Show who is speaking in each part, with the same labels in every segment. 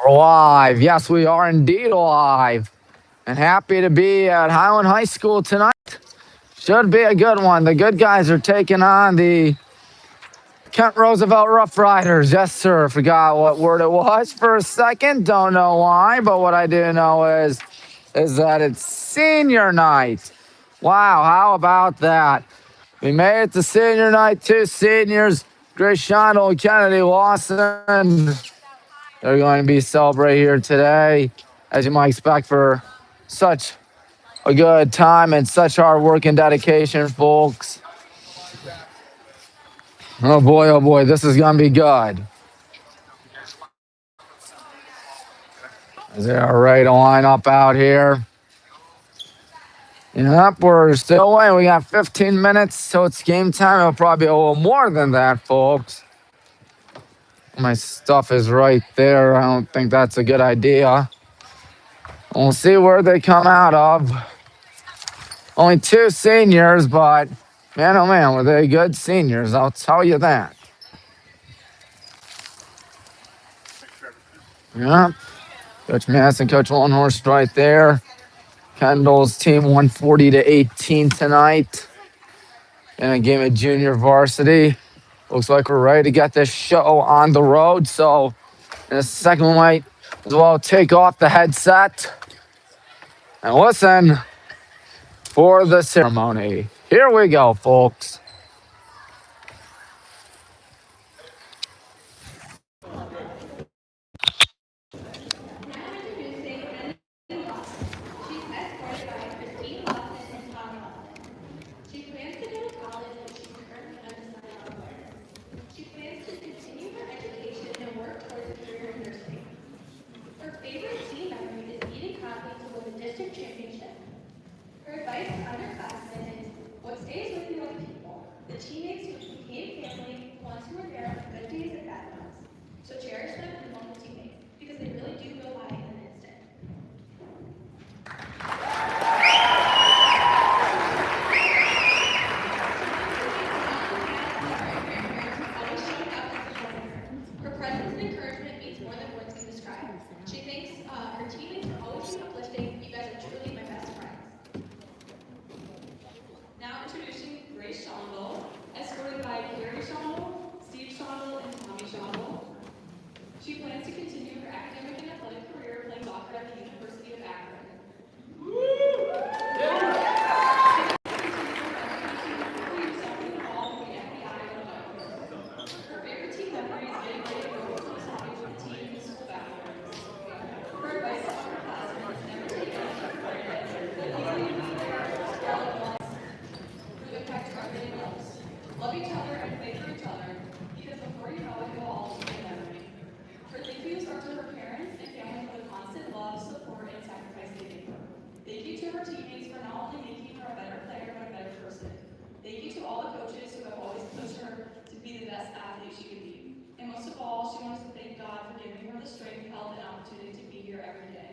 Speaker 1: We're live. Yes, we are indeed live. And happy to be at Highland High School tonight. Should be a good one. The good guys are taking on the Kent Roosevelt Rough Riders. Yes, sir. Forgot what word it was for a second. Don't know why, but what I do know is that it's senior night. Wow, how about that? We made it to senior night. Two seniors, Grace Shondell and Kennedy Lawson. They're going to be celebrated here today, as you might expect, for such a good time and such hard work and dedication, folks. Oh boy, this is going to be good. Is there a ready to line up out here? Yep, we're still away. We got 15 minutes, so it's game time. It'll probably be a little more than that, folks. My stuff is right there. I don't think that's a good idea. We'll see where they come out of. Only two seniors, but man, oh man, were they good seniors? I'll tell you that. Yeah. Coach Madison, Coach Longhorst right there. Kendall's team 140-18 tonight in a game of junior varsity. Looks like we're ready to get this show on the road. So in a second, we might as well take off the headset and listen for the ceremony. Here we go, folks.
Speaker 2: Her advice to underclassmen is, what stays with you are the people, the teammates who became family, the ones who were there on the good days and bad ones. So cherish them and love the teammates, because they really do go by in an instant. Her presence and encouragement means more than words can describe. She thinks her teammates are always uplifting. You guys are truly my best friends. Now introducing Grace Shondell, escorted by Carrie Shondell, Steve Shondell, and Tommy Shondell. She plans to continue her academic and athletic career playing soccer at the University of Akron. Her favorite team memory is getting ready to go to the soccer with the team in the school bathrooms. Her advice to upperclassmen is never take anything for granted. Impact everything else. Love each other and pray for each other, because before you know it, you'll all be memory. Her thank yous are to her parents and family for the constant love, support, and sacrifice they gave her. Thank you to her teammates for not only making her a better player, but a better person. Thank you to all the coaches who have always pushed her to be the best athlete she could be. And most of all, she wants to thank God for giving her the strength, health, and opportunity to be here every day.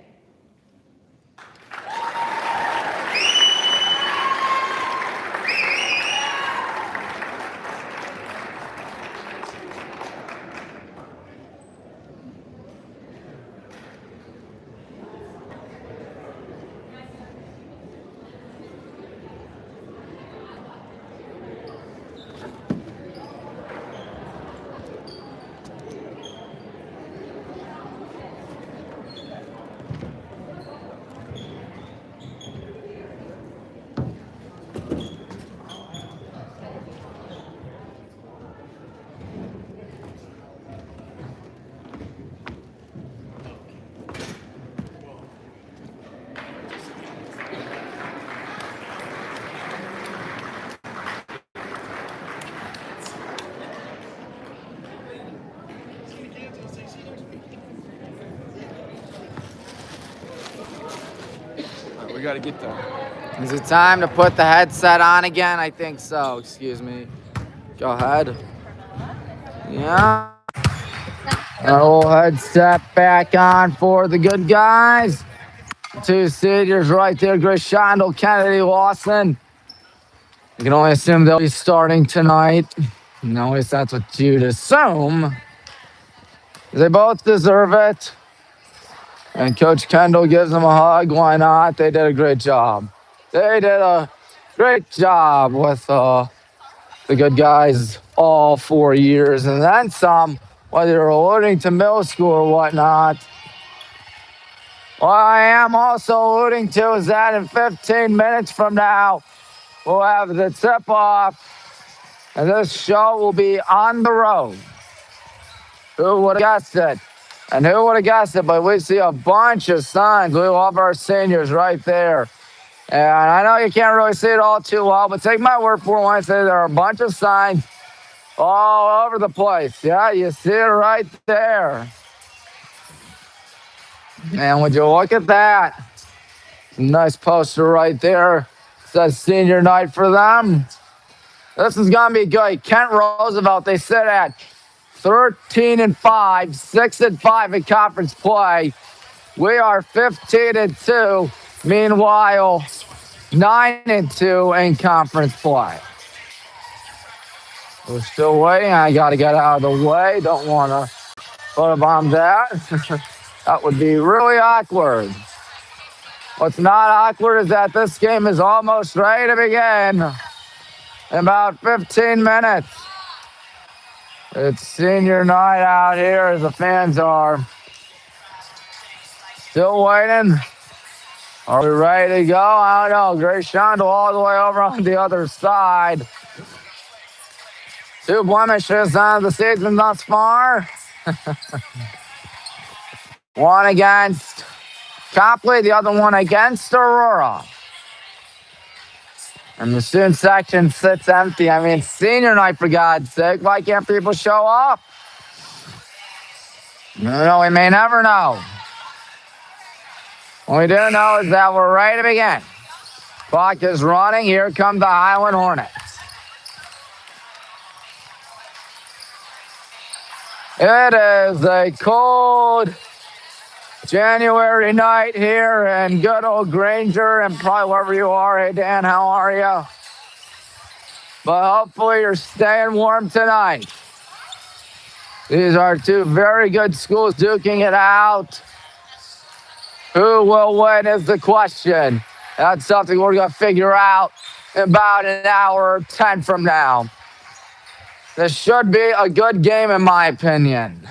Speaker 3: We got to get there.
Speaker 1: Is it time to put the headset on again? I think so. Excuse me. Go ahead. Yeah. Our little headset back on for the good guys. Two seniors right there. Grace Shondell, Kennedy Lawson. You can only assume they'll be starting tonight. No, at least that's what you'd assume. They both deserve it. And Coach Kendall gives them a hug. Why not? They did a great job. They did a great job with the good guys all 4 years. And then some, whether you're alluding to middle school or whatnot. What I am also alluding to is that in 15 minutes from now, we'll have the tip-off. And this show will be on the road. Who would have guessed it? And who would have guessed it? But we see a bunch of signs. We love our seniors right there. And I know you can't really see it all too well, but take my word for it when I say there are a bunch of signs all over the place. Yeah, you see it right there. And would you look at that? Nice poster right there. It says senior night for them. This is going to be good. Kent Roosevelt, they sit at 13-5, 6-5 in conference play. We are 15-2. Meanwhile, 9-2 in conference play. We're still waiting. I got to get out of the way. Don't want to photobomb that. That would be really awkward. What's not awkward is that this game is almost ready to begin in about 15 minutes. It's senior night out here as the fans are still waiting. Are we ready to go? I don't know. Grace Shondell all the way over on the other side. 2 blemishes on the season thus far. One against Copley, the other one against Aurora. And the student section sits empty. I mean, senior night, for God's sake. Why can't people show up? No, we may never know. What we do know is that we're ready to begin. Clock is running. Here come the Highland Hornets. It is a cold January night here in good old Granger and probably wherever you are. Hey, Dan, how are you? But hopefully you're staying warm tonight. These are 2 very good schools duking it out. Who will win is the question. That's something we're going to figure out in about an hour or 10 from now. This should be a good game, in my opinion.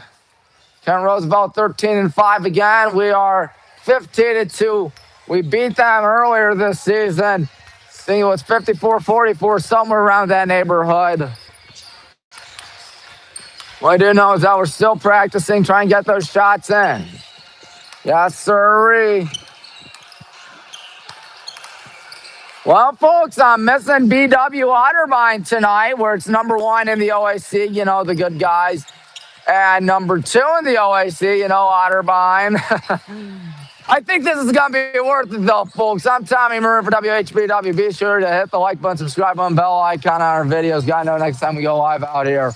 Speaker 1: Kent Roosevelt 13-5 again. We are 15-2. We beat them earlier this season. I think it was 54-44, somewhere around that neighborhood. What I do know is that we're still practicing, trying to get those shots in. Yes, sirree. Well, folks, I'm missing BW Otterbein tonight, where it's number 1 in the OAC, you know, the good guys. And number 2 in the OAC, you know, Otterbein. I think this is going to be worth it, though, folks. I'm Tommy Maroon for WHBW. Be sure to hit the like button, subscribe button, bell icon on our videos. Gotta know next time we go live out here.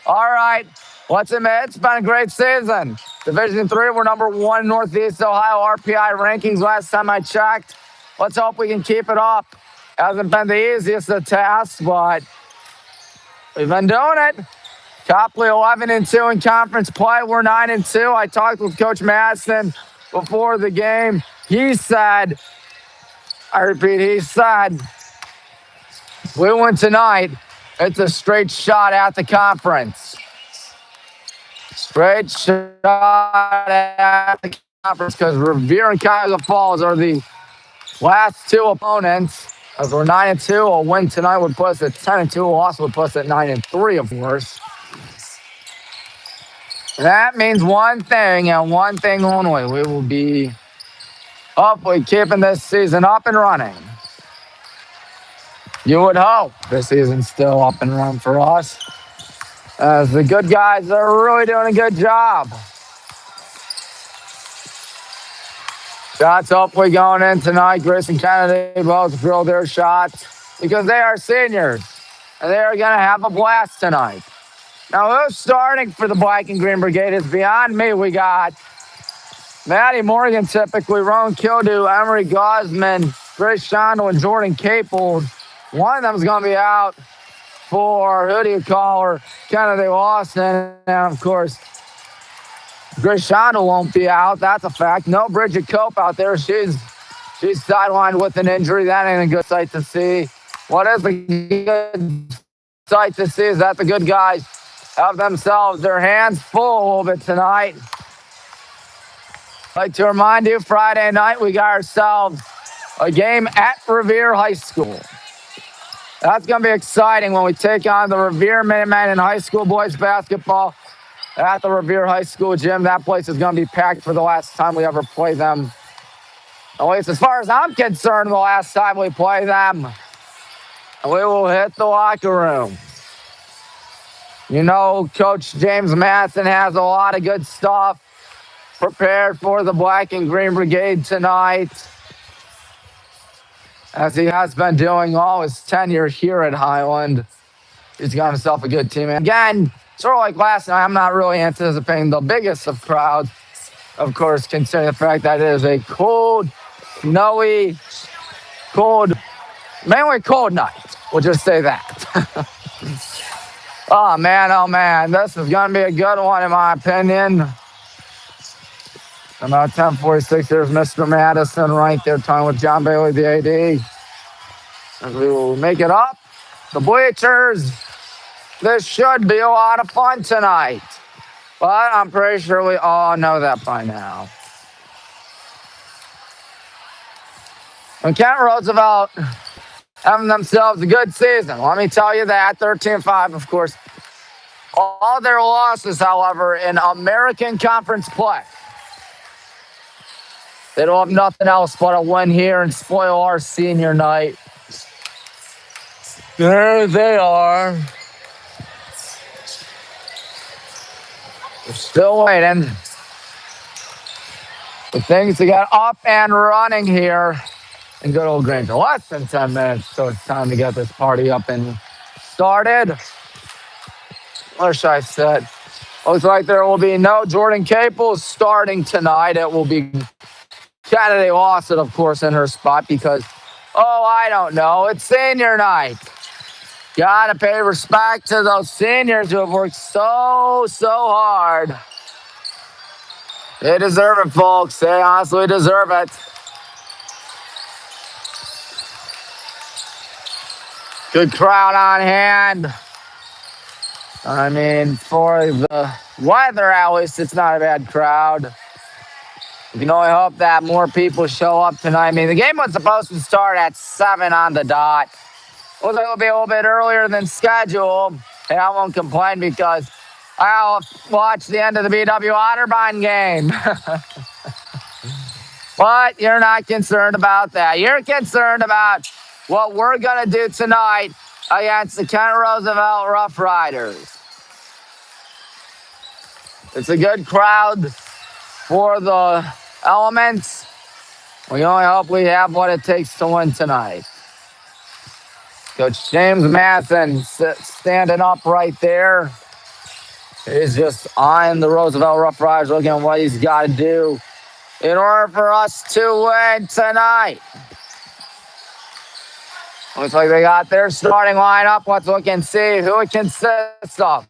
Speaker 1: All right, let's admit it's been a great season. Division 3, we're number 1 in Northeast Ohio RPI rankings last time I checked. Let's hope we can keep it up. Hasn't been the easiest of tasks, but we've been doing it. Copley 11-2 in conference play. We're 9-2. I talked with Coach Madison before the game. He said, I repeat, he said, we win tonight. It's a straight shot at the conference. Straight shot at the conference because Revere and Cuyahoga Falls are the last 2 opponents. As we're 9-2, a win tonight would put us at 10-2. A loss would put us at 9-3, of course. That means one thing and one thing only. We will be hopefully keeping this season up and running. You would hope this season's still up and running for us, as the good guys are really doing a good job. Shots hopefully going in tonight. Grace and Kennedy both drill their shots because they are seniors, and they are going to have a blast tonight. Now, who's starting for the Black and Green Brigade is beyond me. We got Maddie Morgan, typically, Rowan Kildew, Emery Gosman, Grace Shondell, and Jordan Capel. One of them is going to be out for, who do you call her, Kennedy Lawson. And, of course, Grishanda won't be out. That's a fact. No Bridget Cope out there. She's sidelined with an injury. That ain't a good sight to see. What is a good sight to see is that the good guys have themselves their hands full a little bit tonight. I'd like to remind you, Friday night we got ourselves a game at Revere High School. That's going to be exciting when we take on the Revere Minutemen in high school boys basketball at the Revere High School gym. That place is going to be packed for the last time we ever play them. At least as far as I'm concerned, the last time we play them. And we will hit the locker room. You know, Coach James Matson has a lot of good stuff prepared for the Black and Green Brigade tonight, as he has been doing all his tenure here at Highland. He's got himself a good team. And again, sort of like last night, I'm not really anticipating the biggest of crowds, of course, considering the fact that it is a cold, snowy, mainly cold night. We'll just say that. Oh, man. This is going to be a good one, in my opinion. About 10:46, there's Mr. Madison right there talking with John Bailey, the AD. And we will make it up. The bleachers. This should be a lot of fun tonight. But I'm pretty sure we all know that by now. And Kent Roosevelt having themselves a good season. Let me tell you that. 13-5, of course. All their losses, however, in American Conference play. They don't have nothing else but a win here and spoil our senior night. There they are. We're still waiting for things to get up and running here in good old Granger. Less than 10 minutes, so it's time to get this party up and started. What should I say? Looks like there will be no Jordan Caples starting tonight. It will be Kennedy Lawson, of course, in her spot because, I don't know. It's senior night. Gotta pay respect to those seniors who have worked so hard. They deserve it, folks. They honestly deserve it. Good crowd on hand. I mean, for the weather, at least, it's not a bad crowd. You can only hope that more people show up tonight. I mean, the game was supposed to start at 7 on the dot. Looks like it'll be a little bit earlier than scheduled. And I won't complain because I'll watch the end of the BW Otterbein game. But you're not concerned about that. You're concerned about what we're going to do tonight against the Kent Roosevelt Rough Riders. It's a good crowd for the Elements. We only hope we have what it takes to win tonight. Coach James Matson standing up right there. He's just eyeing the Roosevelt Rough Riders, looking at what he's got to do in order for us to win tonight. Looks like they got their starting lineup. Let's look and see who it consists of.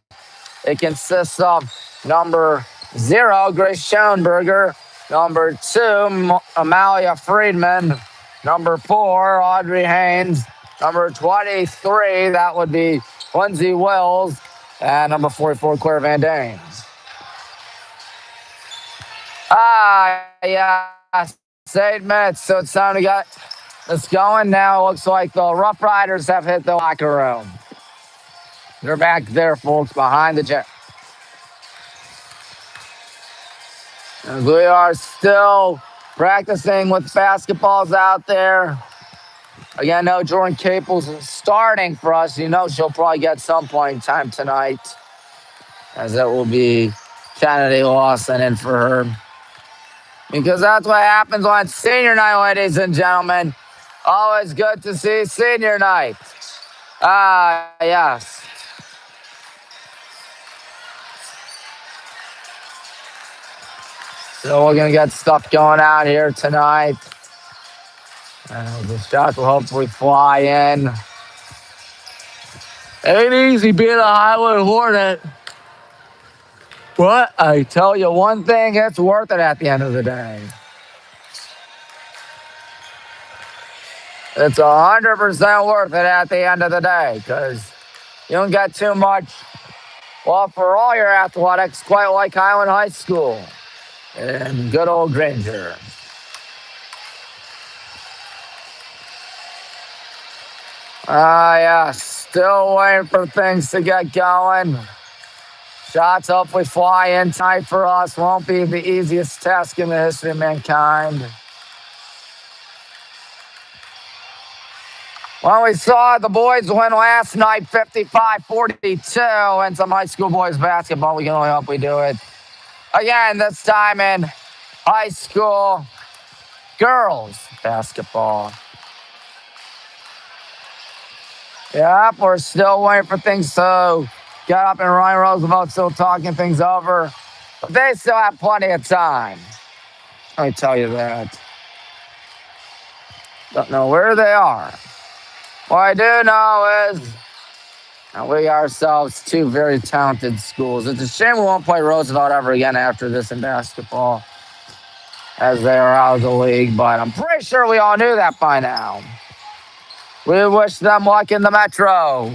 Speaker 1: It consists of number 0, Grace Schoenberger. Number 2, Amalia Friedman. Number 4, Audrey Haynes. Number 23, that would be Lindsay Wills. And number 44, Claire Van Dames. Yes, 8 minutes, so it's time to get this going now. Looks like the Rough Riders have hit the locker room. They're back there, folks, behind the gym. And we are still practicing with basketballs out there. Again, no Jordan Caples is starting for us. You know she'll probably get some point in time tonight, as it will be Kennedy Lawson in for her. Because that's what happens on senior night, ladies and gentlemen. Always good to see senior night. Yes. So we're going to get stuff going out here tonight. And the shots will hopefully fly in. Ain't easy being a Highland Hornet. But I tell you one thing, it's worth it at the end of the day. It's 100% worth it at the end of the day because you don't get too much, well, for all your athletics, quite like Highland High School and good old Granger. Yeah, still waiting for things to get going. Shots hopefully fly in tight for us. Won't be the easiest task in the history of mankind. Well, we saw the boys win last night 55-42 and some high school boys basketball. We can only hope we do it again this time in high school girls basketball. Yep, we're still waiting for things to get up and Ryan Roosevelt still talking things over. But they still have plenty of time. Let me tell you that. Don't know where they are. What I do know is we ourselves two very talented schools. It's a shame we won't play Roosevelt ever again after this in basketball, as they are out of the league, but I'm pretty sure we all knew that by now. We wish them luck in the Metro.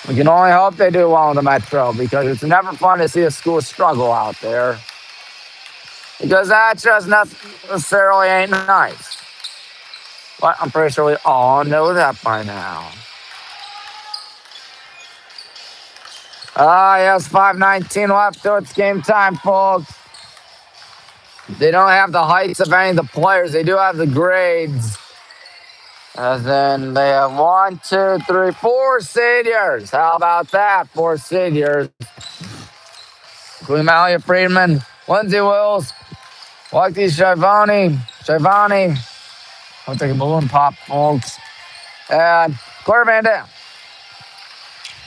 Speaker 1: We can only hope they do well in the Metro because it's never fun to see a school struggle out there. Because that just necessarily ain't nice. But I'm pretty sure we all know that by now. Yes, 5:19 left, so it's game time, folks. They don't have the heights of any of the players. They do have the grades. And then they have 1, 2, 3, 4 seniors. How about that? 4 seniors. Queen Malia Friedman, Lindsay Wills, Lucky Shivani. I'll take a balloon pop, folks. And Claire Van Dam.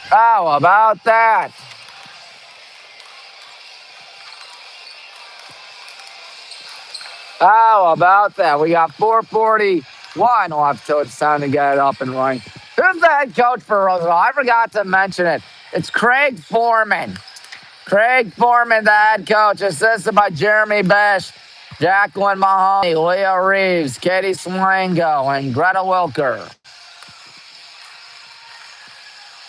Speaker 1: How about that? How about that? We got 4:41 left till it's time to get it up and running. Who's the head coach for Roosevelt? I forgot to mention it. It's Craig Foreman. Craig Foreman, the head coach, assisted by Jeremy Besh, Jacqueline Mahoney, Leah Reeves, Katie Swango, and Greta Wilker.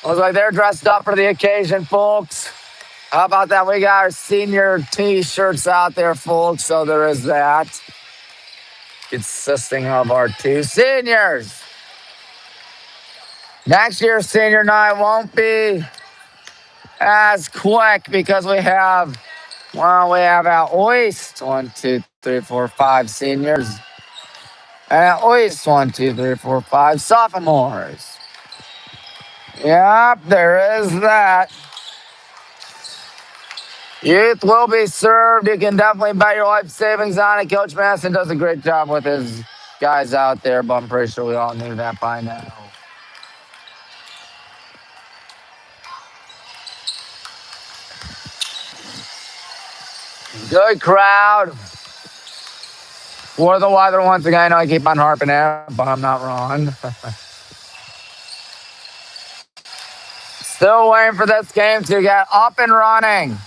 Speaker 1: Looks like they're dressed up for the occasion, folks. How about that? We got our senior T-shirts out there, folks, so there is that. Consisting of our 2 seniors. Next year's senior night won't be as quick because we have at least 1, 2, 3, 4, 5 seniors. And at least 1, 2, 3, 4, 5 sophomores. Yep, there is that. Youth will be served. You can definitely bet your life savings on it. Coach Masson does a great job with his guys out there, but I'm pretty sure we all knew that by now. Good crowd. For the weather, once again, I know I keep on harping at it, but I'm not wrong. Still waiting for this game to get up and running.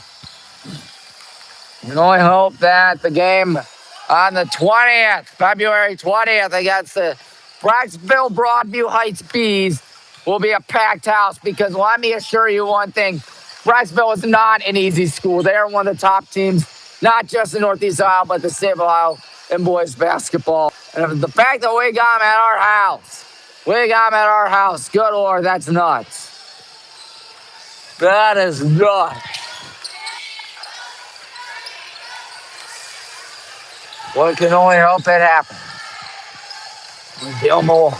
Speaker 1: We can only hope that the game on the 20th, February 20th, against the Braxville Broadview Heights Bees will be a packed house because let me assure you one thing, Braxville is not an easy school. They are one of the top teams, not just in Northeast Ohio, but the state of Ohio in boys basketball. And the fact that we got them at our house, good Lord, that's nuts. That is nuts. Well, it can only hope it happens. Gilmore.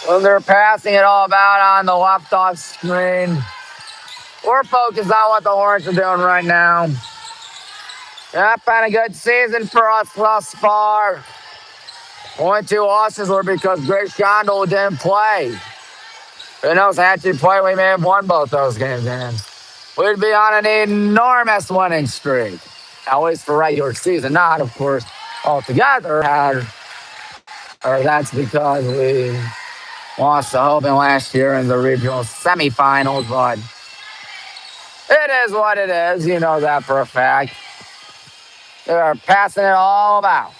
Speaker 1: When they're passing it all about on the left off screen, we're focused on what the Hornets are doing right now. Yep, been a good season for us thus far. Only 2 losses were because Grace Shondell didn't play. Who knows, had she played, we may have won both those games, and we'd be on an enormous winning streak. At least for regular season, not, of course, altogether. Or that's because we lost to Hoban last year in the regional semifinals, but it is what it is. You know that for a fact. They're passing it all about.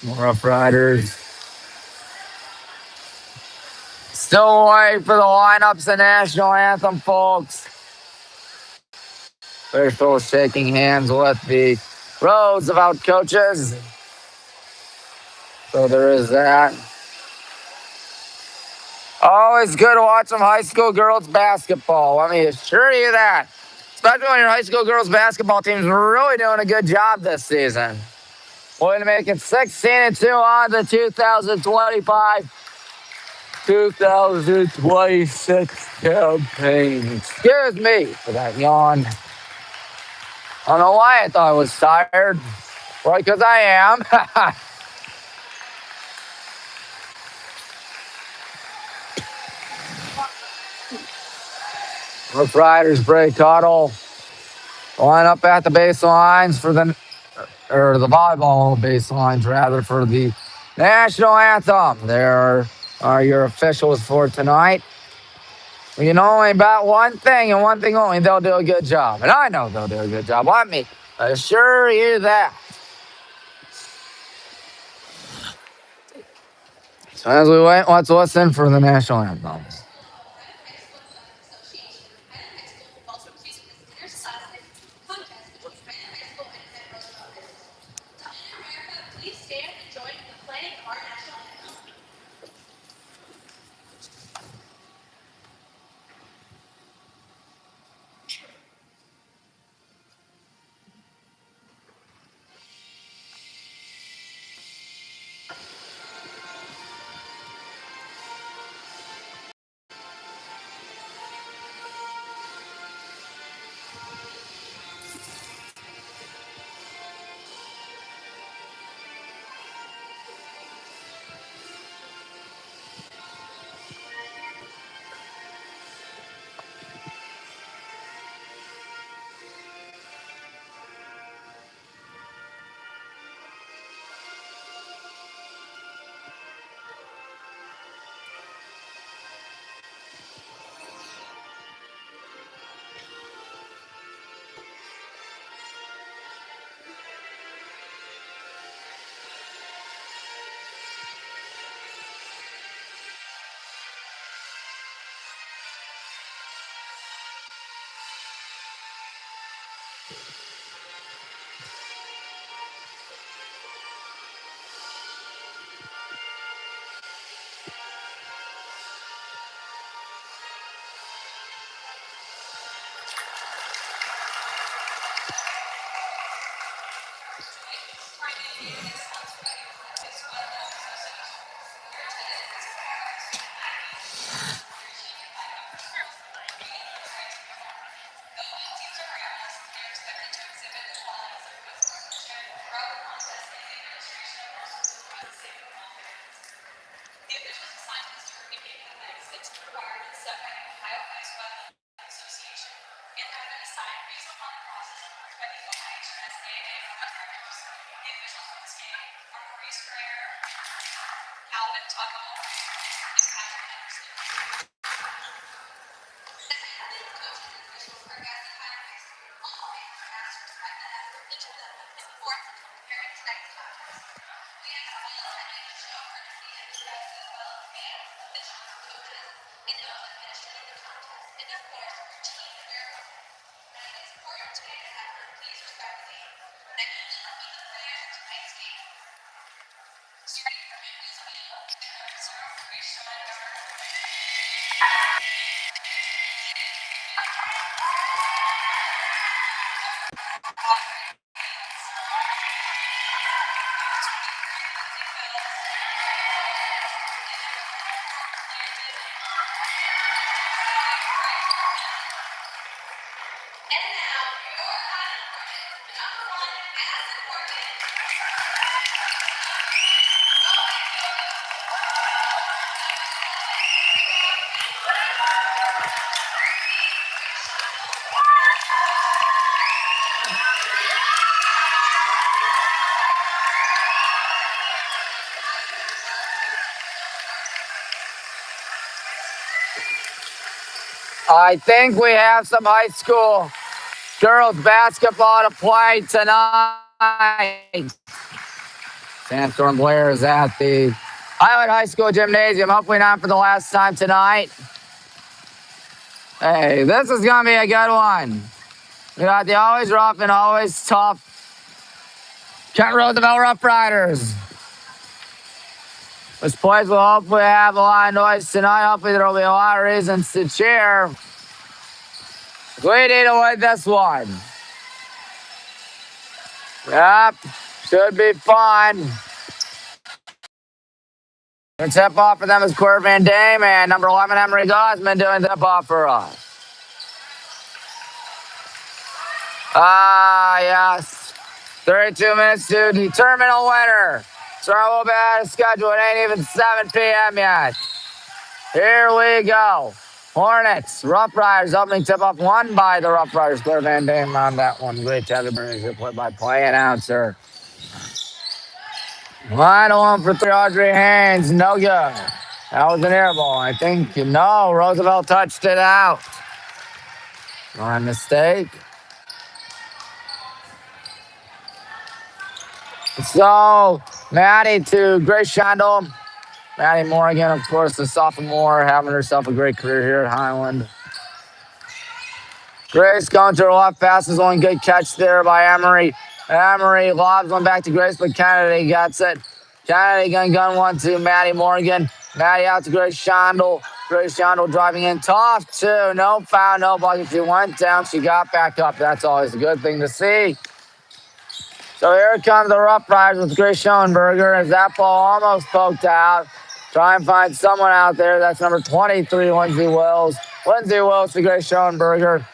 Speaker 1: Rough Riders still waiting for the lineups and national anthem, folks. They're still shaking hands with the Roosevelt coaches. So there is that. Always good to watch some high school girls basketball. Let me assure you that. Especially when your high school girls basketball team's really doing a good job this season. We're making 16-2 on the 2025-2026 campaign. Excuse me for that yawn. I don't know why I thought I was tired. Right, because I am. Rough Riders break huddle. Line up at the baselines for the volleyball baselines rather for the national anthem. There are your officials for tonight. We can only bet one thing and one thing only. They'll do a good job. And I know they'll do a good job. Let me assure you that. So as we wait, let's listen for the national anthem.
Speaker 2: Please stand and join in the playing of our national anthem. The officials assigned to this tournament game athletics is required and set by the Ohio High School Athletic Association and have been assigned based upon the process approved by the OHSAA Board of Directors. The officials for this game are Maurice Greer, Alvin Tuckle, and Patrick Henderson. As athletes, coaches, and officials are guests at Highland High School, all fans are asked to respect the effort each of them has put forth in preparing tonight's contest. We ask all attendees to show courtesy and respect as well as fans, officials, coaches, and those administering the contest, and of course, your team and your opponent. And it is important today to have please respect the game. And I will let the players of tonight's game. Starting from Midway's field, number 03, Sean Garner.
Speaker 1: I think we have some high school girls basketball to play tonight. Sandstorm Blair is at the Highland High School Gymnasium. Hopefully not for the last time tonight. Hey, this is going to be a good one. We got the always rough and always tough Kent Roosevelt Rough Riders. This place will hopefully have a lot of noise tonight. Hopefully there will be a lot of reasons to cheer. We need to win this one. Yep, should be fun. The tip off for them is Corey Van Dame and number 11 Emery Gosman doing the tip off for us. Yes. 32 minutes to determine a winner. So we'll be out of schedule. It ain't even 7 p.m. yet. Here we go. Hornets, Rough Riders, opening tip-off won by the Rough Riders. Claire Van Dame on that one. Great to have you bring your play-by-play announcer. Line one for 3, Audrey Haynes. No good. That was an air ball, I think. No, Roosevelt touched it out. My mistake. So, Maddie to Grace Shondell. Maddie Morgan, of course, the sophomore, having herself a great career here at Highland. Grace going to her left, passes one good catch there by Emery. Emery lobs one back to Grace, but Kennedy gets it. Kennedy gun one to Maddie Morgan. Maddie out to Grace Shondell. Grace Shondell driving in tough too. No foul, no bucket. She went down, she got back up. That's always a good thing to see. So here comes the Rough Riders with Grace Schoenberger as that ball almost poked out. Try and find someone out there. That's number 23, Lindsay Wills. Lindsay Wills to Grace Schoenberger.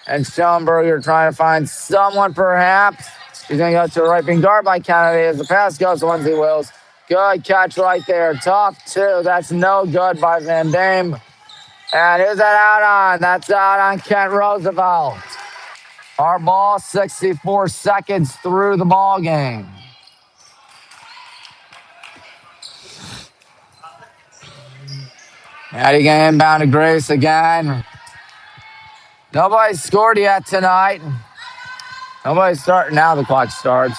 Speaker 1: And Schoenberger trying to find someone perhaps. He's going to go to a right being guard by Kennedy as the pass goes to Lindsay Wills. Good catch right there. Tough too. That's no good by Van Dame. And who's that out on? That's out on Kent Roosevelt. Our ball, 64 seconds through the ball game. Maddie getting inbound to Grace again. Nobody's scored yet tonight. Nobody's starting now. The clock starts.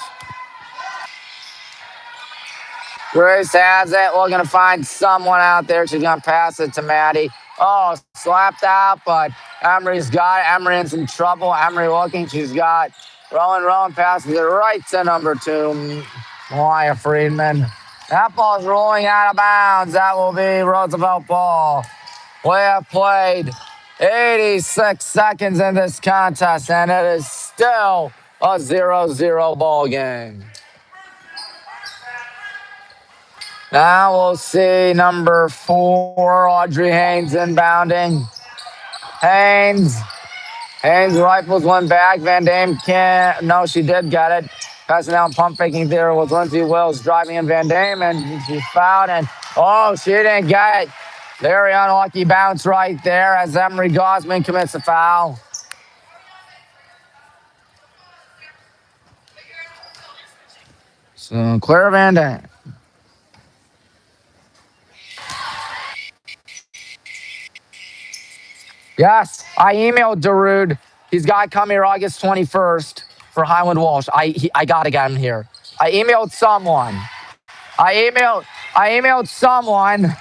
Speaker 1: Grace has it. We're going to find someone out there. She's going to pass it to Maddie. Oh, slapped out, but Emery's got it. Emery in some trouble. Emery looking. She's got Rowan passes it right to number 2, Mariah Friedman. That ball's rolling out of bounds. That will be Roosevelt ball. We have played 86 seconds in this contest, and it is still a 0-0 ball game. Now we'll see number 4, Audrey Haynes inbounding. Haynes rifles one back. Van Dame can't. No, she did get it. Passing down, pump faking there with Lindsay Wills driving in Van Dame, and she fouled, and oh, she didn't get it. Very unlucky bounce right there as Emery Gosman commits a foul. So Claire Van Dame. Yes, I emailed Darude. He's got to come here August 21st for Highland Walsh. I got to get him here. I emailed someone. I emailed someone.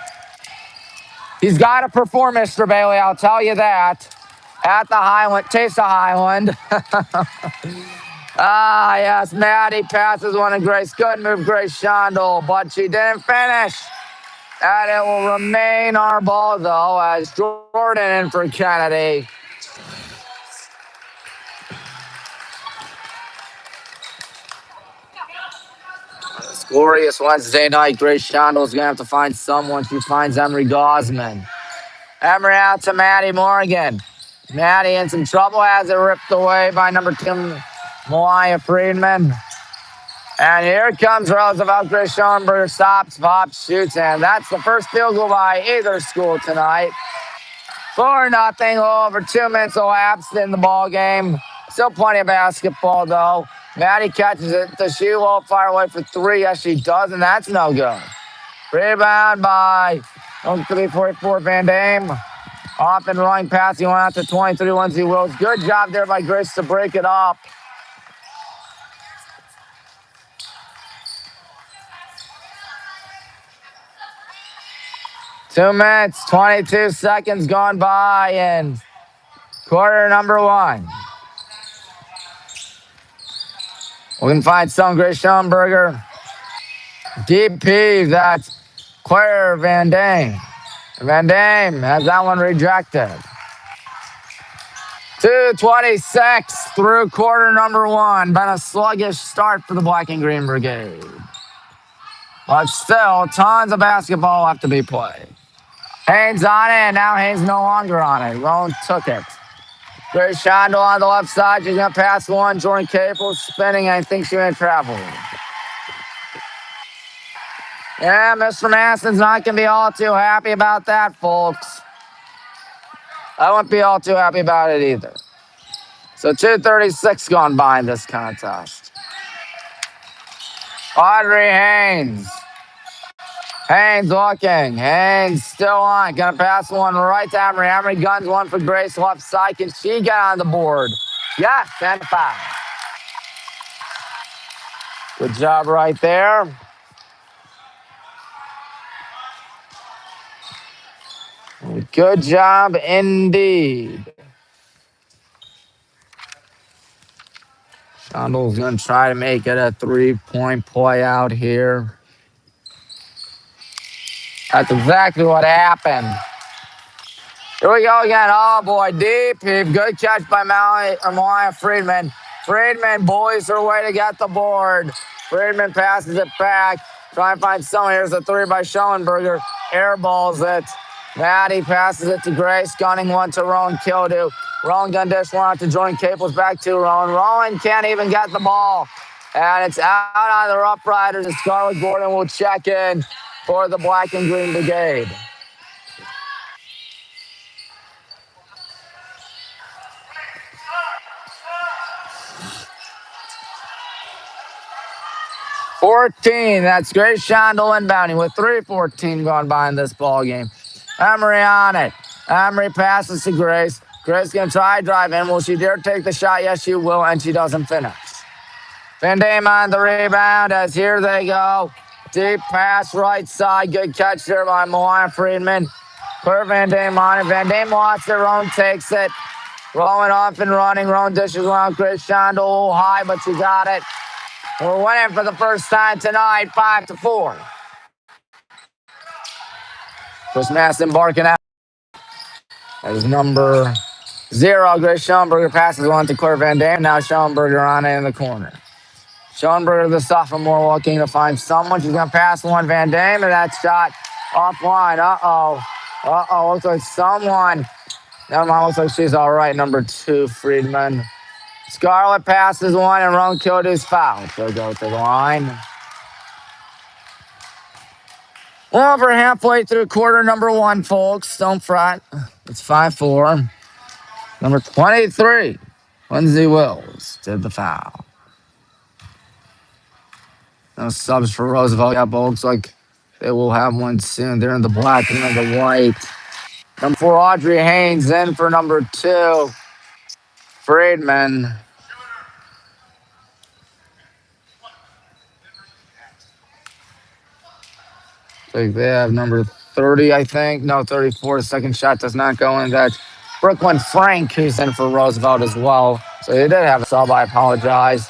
Speaker 1: He's got to perform, Mr. Bailey, I'll tell you that. At the Highland, Taste of Highland. Yes, Maddie passes one to Grace. Good move, Grace Shondell, but she didn't finish. And it will remain our ball, though, as Jordan in for Kennedy. This glorious Wednesday night, Grace Shondell is going to have to find someone. She finds Emery Gosman. Emery out to Maddie Morgan. Maddie in some trouble, has it ripped away by number 2, Mariah Friedman. And here comes Roosevelt. Grace Schoenberger stops, pops, shoots, and that's the first field goal by either school tonight. 4-0, a little over 2 minutes elapsed in the ball game. Still plenty of basketball, though. Maddie catches it. Does she will fire away for 3? Yes, she does, and that's no good. Rebound by 344 Van Dame. Off and running, passing one out to 23, Lindsay Wills. Good job there by Grace to break it up. 2 minutes, 22 seconds gone by in quarter number 1. We can find some Grace Schoenberger. Deep heave, that's Claire Van Dame. Van Dame has that one rejected. 2:26 through quarter number 1. Been a sluggish start for the Black and Green Brigade. But still, tons of basketball left to be played. Haynes on it, and now Haynes no longer on it. Roan took it. Grace Shondell on the left side. She's going to pass one. Jordan Capel spinning. I think she's going to travel. Yeah, Mr. Mason's not going to be all too happy about that, folks. I wouldn't be all too happy about it either. So 2:36 gone by in this contest. Audrey Haynes. Haynes looking. Haynes still on. Gonna pass one right to Emery. Emery guns one for Grace left side. Can she get on the board? Yes, and foul. Good job right there. Good job indeed. Shondell's gonna try to make it a 3-point play out here. That's exactly what happened. Here we go again. Oh, boy. Deep heave. Good catch by Mariah Friedman. Friedman bullies her way to get the board. Friedman passes it back. Try and find someone. Here's a 3 by Schoenberger. Airballs it. Maddie passes it to Grace. Gunning one to Rowan Kildew. Rowan gun dish one out to Jordan Caples. Back to Rowan. Rowan can't even get the ball. And it's out on the Rough Riders. And Scarlett Gordon will check in for the Black and Green Brigade. That's Grace Shondell inbounding with 3:14 gone by in this ball game. Emery on it. Emery passes to Grace. Grace gonna try drive in. Will she dare take the shot? Yes, she will, and she doesn't finish. Van Dame on the rebound as here they go. Deep pass right side. Good catch there by Mariah Friedman. Claire Van Dame on it. Van Dame lost it. Roan takes it. Rolling off and running. Roan dishes around Grace Shondell high, but she got it. We're winning for the first time tonight, 5-4. Chris Masson barking out. That is number 0. Grace Schoenberger passes one to Claire Van Dam. Now Schoenberger on it in the corner. Schoenberger, the sophomore, looking to find someone. She's going to pass one Van Dam, and that shot offline. Uh-oh. Looks like someone. Never mind, looks like she's all right. Number 2, Friedman. Scarlett passes one, and Roan Kildew's fouled. She'll go to the line. Over halfway through quarter number 1, folks. Don't fret. It's 5-4. Number 23, Lindsay Wills, did the foul. No subs for Roosevelt. Yeah, but looks like they will have one soon. They're in the black and in the white. Number 4, Audrey Haynes in for number 2, Friedman. Like they have number 30, I think. No, 34. The second shot does not go in. That's Brooklyn Frank, who's in for Roosevelt as well. So they did have a sub. I apologize.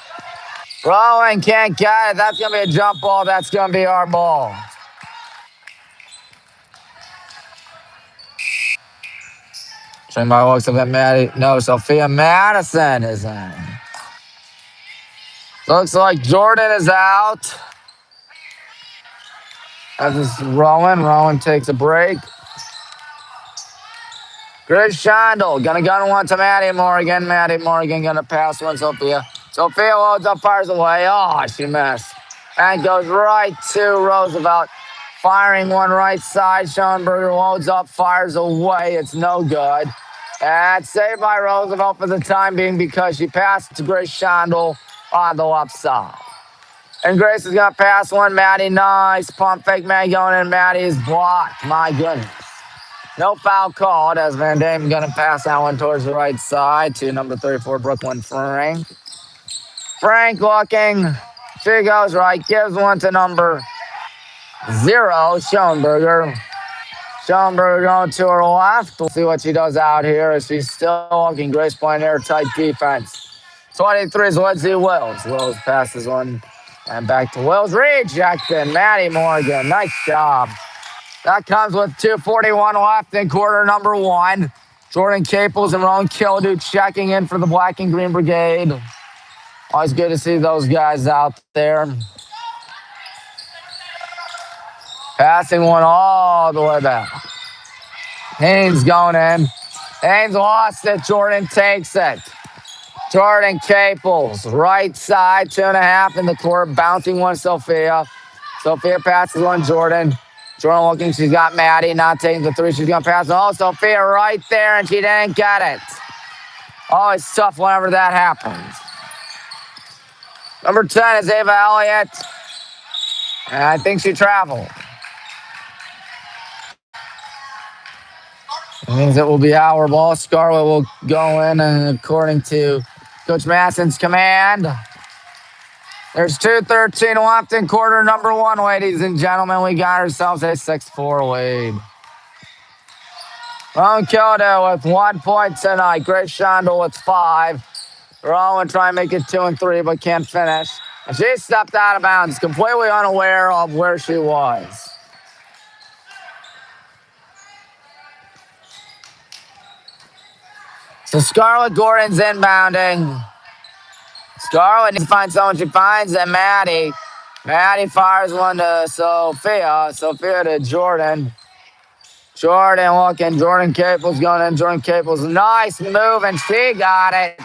Speaker 1: Rowan can't get it. That's going to be a jump ball. That's going to be our ball. Showing by looks of it, Maddie. No, Sophia Madison is in. Looks like Jordan is out. As is Rowan. Rowan takes a break. Grace Shondell gonna gun one to Maddie Morgan. Maddie Morgan gonna pass one Sophia. Sophia loads up, fires away. Oh, she missed. And goes right to Roosevelt. Firing one right side. Schoenberger loads up, fires away. It's no good. And saved by Roosevelt for the time being because she passed to Grace Shondell on the left side. And Grace is going to pass one. Maddie, nice. Pump fake man going in. Maddie is blocked. My goodness. No foul called as Van Dame going to pass that one towards the right side to number 34, Brooklyn Frank. Frank looking. She goes right, gives one to number 0, Schoenberger. Schoenberger going to her left. We'll see what she does out here as she's still looking. Grace playing airtight defense. 23 is Lindsay Wills. Wills passes one and back to Wills. Rejected. Maddie Morgan. Nice job. That comes with 2:41 left in quarter number 1. Jordan Caples and Ron Kildu checking in for the Black and Green Brigade. Always good to see those guys out there. Passing one all the way back. Haynes going in. Haynes lost it. Jordan takes it. Jordan Caples, right side, 2.5 in the court, bouncing one Sophia. Sophia passes one Jordan. Jordan looking, she's got Maddie, not taking the 3. She's going to pass. Oh, Sophia right there, and she didn't get it. Oh, it's tough whenever that happens. Number 10 is Ava Elliott. And I think she traveled. It means it will be our ball. Scarlett will go in, and according to Coach Masson's command, there's 2:13 left in quarter number 1, ladies and gentlemen. We got ourselves a 6-4 lead. Rowan Kyoto with 1 point tonight. Grace Shondel with 5. Rowan trying to make it 2 and 3, but can't finish. And she stepped out of bounds, completely unaware of where she was. So Scarlett Gordon's inbounding. Scarlett needs to find someone. She finds that Maddie. Maddie fires one to Sophia. Sophia to Jordan. Jordan looking. Jordan Caples going in. Jordan Caples. Nice move, and she got it.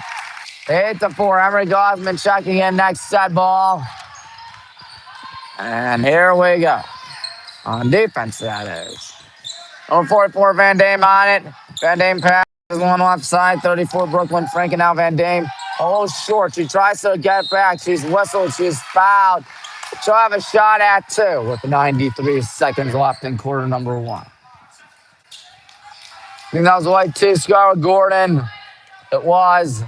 Speaker 1: 8-4. Emery Gosman checking in next set ball. And here we go. On defense, that is. Number 44, Van Dame on it. Van Dame passes one left side. 34, Brooklyn Frank, and now Van Dame. A little short. She tries to get back. She's whistled. She's fouled. She'll have a shot at 2 with 93 seconds left in quarter number 1. I think that was like 2, Scarlett Gordon. It was.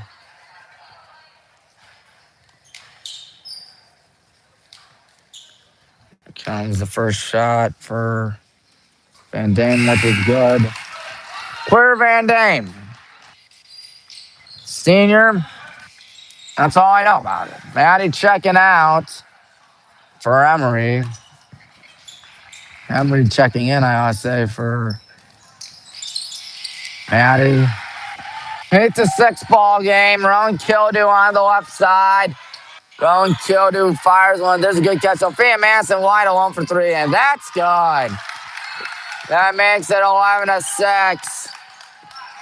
Speaker 1: Comes the first shot for Van Dame, which is good. Clear Van Dame. Senior. That's all I know about it. Maddie checking out for Emery. Emery checking in, I ought to say, for Maddie. 8-6 ball game. Rowan Kildu on the left side. Rowan Kildu fires one. There's a good catch. Sophia Manson wide alone for 3, and that's good. That makes it 11-6.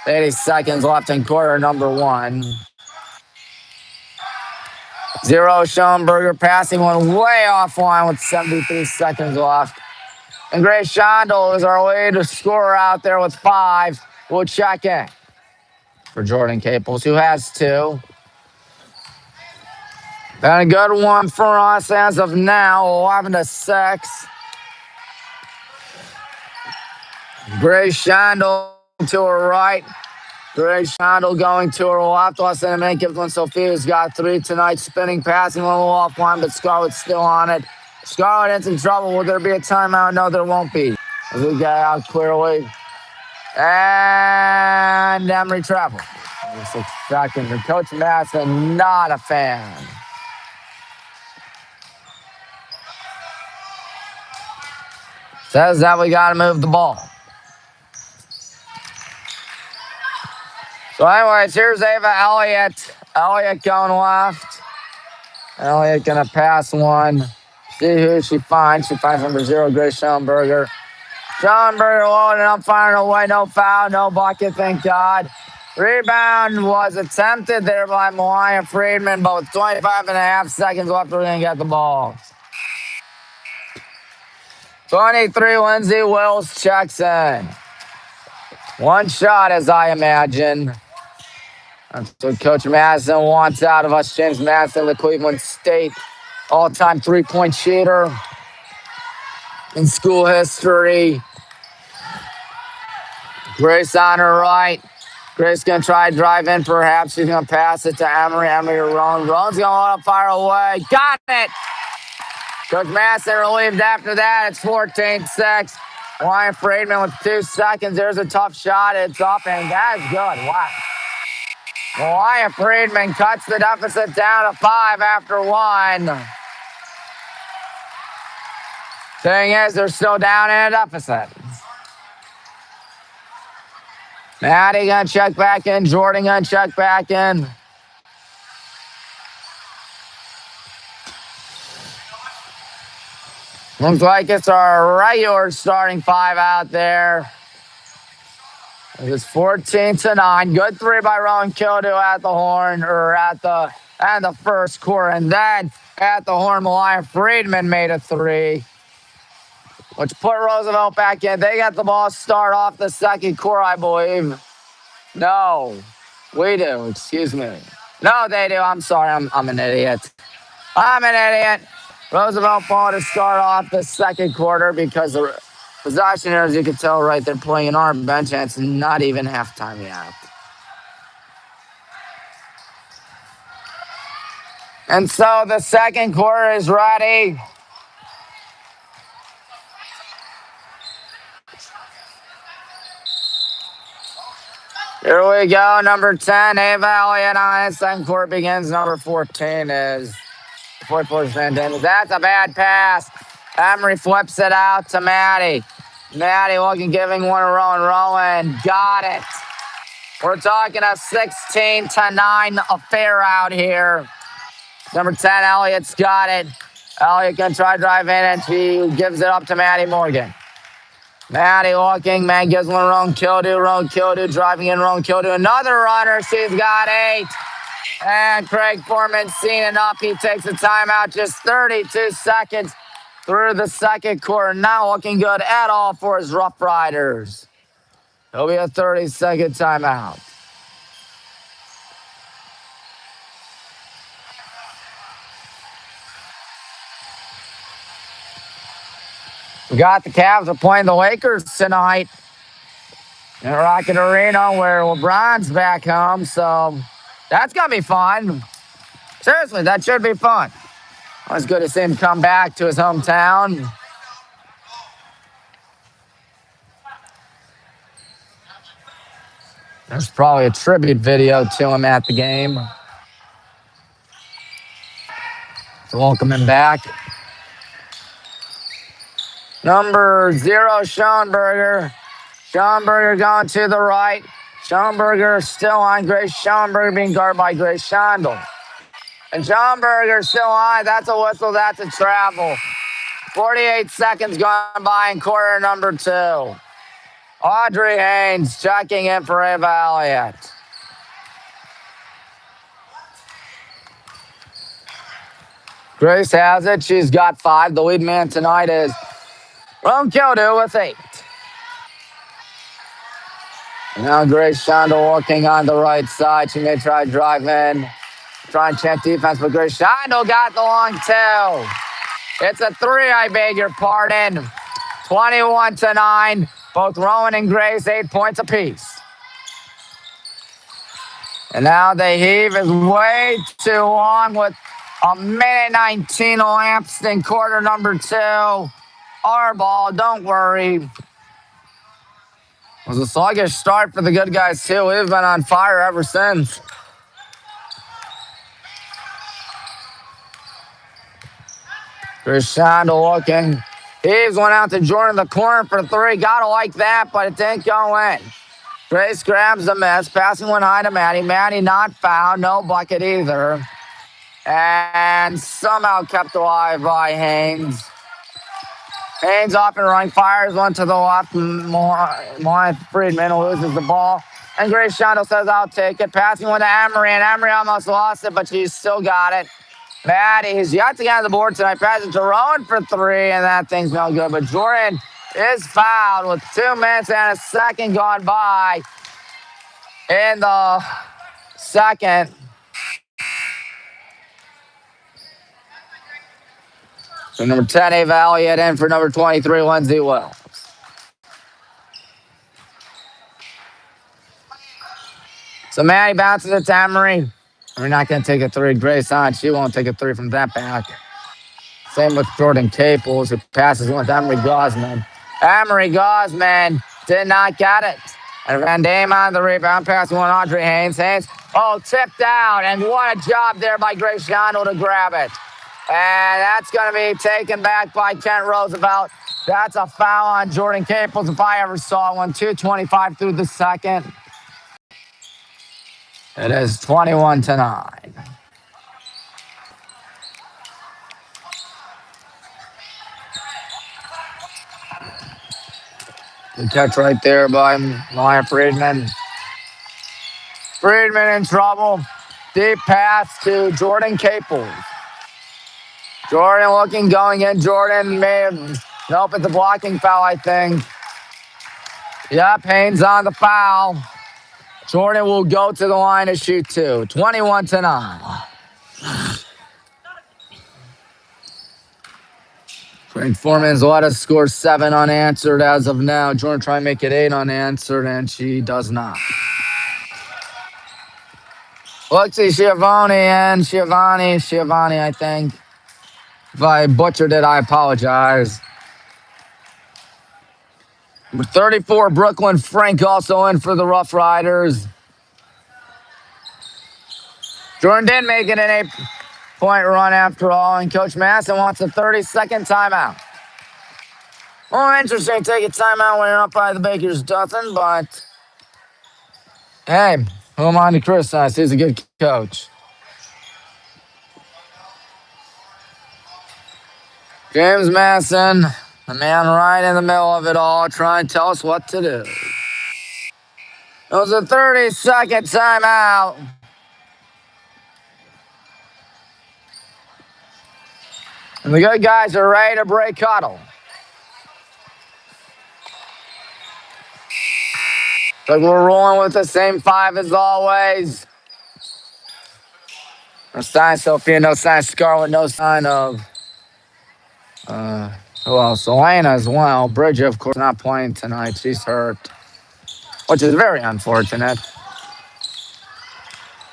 Speaker 1: 80 seconds left in quarter number 1. 0 Schoenberger passing one way offline with 73 seconds left. And Grace Shondel is our lead scorer out there with 5. We'll check in for Jordan Caples, who has 2. Been a good one for us as of now, 11-6. Grace Shondel to her right. Grace Shondel going to her left. Austin and Mann gives one. Sophia's got 3 tonight. Spinning, passing a little offline, but Scarlett's still on it. Scarlett in some trouble. Will there be a timeout? No, there won't be. As we get out clearly. And Emery travel. 6 seconds. And Coach Masson, not a fan. Says that we got to move the ball. So anyways, here's Ava Elliott. Elliott going left. Elliott going to pass one. See who she finds. She finds number 0, Grace Schoenberger. Schoenberger loading up, firing away. No foul, no bucket, thank God. Rebound was attempted there by Mariah Friedman, but with 25.5 seconds left, we're going to get the ball. 23, Lindsay Wills checks in. One shot, as I imagine. That's what Coach Madison wants out of us. James Madison, the Cleveland State all-time three-point shooter in school history. Grace on her right. Grace going to try to drive in, perhaps. She's going to pass it to Emery. Emery to Roan. Roan's going to want to fire away. Got it! Coach Masson relieved after that. It's 14-6. Ryan Friedman with 2 seconds. There's a tough shot. It's up, and that's good. Wow. Wyatt Friedman cuts the deficit down to 5 after 1. Thing is, they're still down in a deficit. Maddie gonna check back in. Jordan gonna check back in. Looks like it's our regular starting 5 out there. It's 14-9. Good 3 by Rowan Kildu at the horn, or at the first quarter, and then at the horn, Malaya Friedman made a 3, which put Roosevelt back in. They got the ball start off the second quarter, I believe. No, we do. Excuse me. No, they do. I'm sorry. I'm an idiot. I'm an idiot. Roosevelt ball to start off the second quarter because the possession here, as you can tell, right, they're playing in our bench, and it's not even halftime yet. And so the second quarter is ready. Here we go. Number 10, Ava Elliott on it. Second quarter begins. Number 14 is 44 Santana. That's a bad pass. Emery flips it out to Maddie. Maddie looking, giving one to Rowan. Rowan got it. We're talking a 16-9 affair out here. Number 10, Elliott's got it. Elliott can try to drive in, and she gives it up to Maddie Morgan. Maddie looking. Man gives one to Rowan Kildu. Rowan Kildu driving in. Rowan Kildu. Another runner. She's got 8. And Craig Foreman seen enough. He takes a timeout. Just 32 seconds through the second quarter. Not looking good at all for his Rough Riders. It'll be a 30-second timeout. We got the Cavs are playing the Lakers tonight in Rocket Arena, where LeBron's back home. So that's going to be fun. Seriously, that should be fun. It's good to see him come back to his hometown. There's probably a tribute video to him at the game. To welcome him back. Number 0, Schoenberger. Schoenberger going to the right. Schoenberger still on. Grace Schoenberger being guarded by Grace Shondel. And Schoenberger still on. That's a whistle. That's a travel. 48 seconds gone by in quarter number 2. Audrey Haynes checking in for Ava Elliott. Grace has it. She's got 5. The lead man tonight is Rowan Kildu with 8. Now Grace Shondel walking on the right side. She may try to drive in. Try and check defense, but Grace Shondel got the long 2. It's a 3, I beg your pardon. 21-9. Both Rowan and Grace, 8 points apiece. And now the heave is way too long with a minute 19 elapsed in quarter number 2. Our ball, don't worry. It was a sluggish start for the good guys, too. We've been on fire ever since. Grace Shondel looking. Heaves went out to Jordan the corner for 3. Gotta like that, but it didn't go in. Grace grabs the miss, passing one high to Maddie. Maddie not fouled, no bucket either. And somehow kept alive by Haynes. Haynes off and running, fires one to the left. Moy Friedman loses the ball. And Grace Shondel says, I'll take it. Passing one to Emery, and Emery almost lost it, but she's still got it. Maddie is yet to get on the board tonight. Passing to Rowan for 3, and that thing's no good. But Jordan is fouled with 2 minutes and a second gone by in the second. So number 10, Ava Elliott, in for number 23, Lindsay Wells. So Maddie bounces it to Emery. We're not going to take a three. Grace on. She won't take a three from that back. Same with Jordan Caples, who passes one with Emery Gosman. Emery Gosman did not get it. And Van Dame on the rebound, passing one Audrey Haynes. Haynes, tipped out. And what a job there by Grace Yondo to grab it. And that's going to be taken back by Kent Roosevelt. That's a foul on Jordan Caples if I ever saw one. 2:25 through the second. It is 21-9. The catch right there by Maya Friedman. Friedman in trouble. Deep pass to Jordan Caples. Jordan looking, going in. Jordan may have, nope, it's a blocking foul, I think. Yep, Haynes on the foul. Jordan will go to the line to shoot two. 21-9. Frank Foreman's let us score 7 unanswered as of now. Jordan trying to make it 8 unanswered, and she does not. Lexi Schiavone, I think. If I butchered it, I apologize. Number 34, Brooklyn Frank also in for the Rough Riders. Jordan did make it an 8-point run after all, and Coach Masson wants a 30-second timeout. Well, interesting, take a timeout when you're up by the Baker's dozen, but hey, who am I to criticize? He's a good coach. James Masson, the man right in the middle of it all, trying to tell us what to do. It was a 30-second timeout. And the good guys are ready to break huddle. Like we're rolling with the same 5 as always. No sign Sophia, no sign Scarlett, no sign of who else? Elena as well. Bridget, of course, not playing tonight. She's hurt, which is very unfortunate.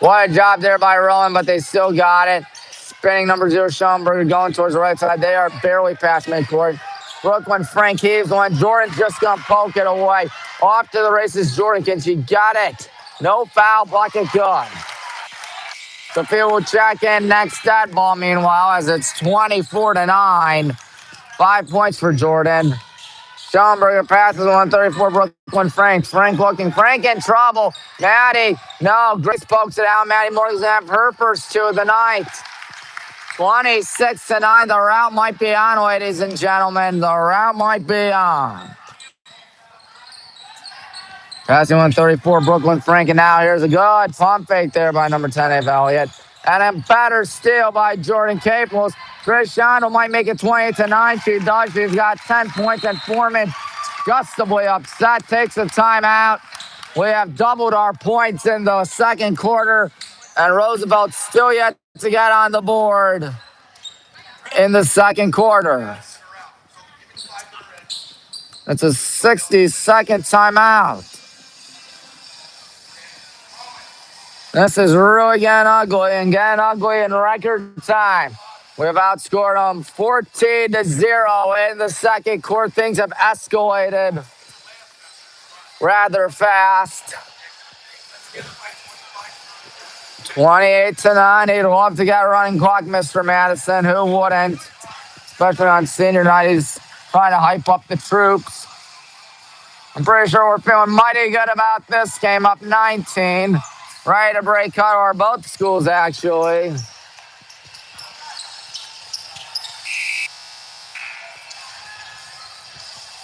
Speaker 1: What a job there by Rowan, but they still got it. Spinning number 0, Schoenberger going towards the right side. They are barely past midcourt. Brooklyn Frank heaves one. Jordan's just going to poke it away. Off to the races, Jordan. Can she got it? No foul, bucket good. Sophia will check in next dead ball, meanwhile, as it's 24-9. 5 points for Jordan. Schoenberger passes 134, Brooklyn Frank. Frank looking. Frank in trouble. Maddie, no. Grace pokes it out. Maddie Morgan's going to have her first 2 of the night. 26-9. The route might be on, ladies and gentlemen. The route might be on. Passing 134, Brooklyn Frank, and now here's a good pump fake there by number 10, Ava Elliott. And a better steal by Jordan Caples. Cristiano might make it 28-9. She does. She's got 10 points, and Foreman justably upset, takes a timeout. We have doubled our points in the second quarter, and Roosevelt still yet to get on the board in the second quarter. That's a 60-second timeout. This is really getting ugly in record time. We've outscored them 14-0 in the second quarter. Things have escalated rather fast. 28-9. He'd love to get running clock, Mr. Madison. Who wouldn't? Especially on senior night. He's trying to hype up the troops. I'm pretty sure we're feeling mighty good about this game. Up 19. Ready to break out, or both schools, actually.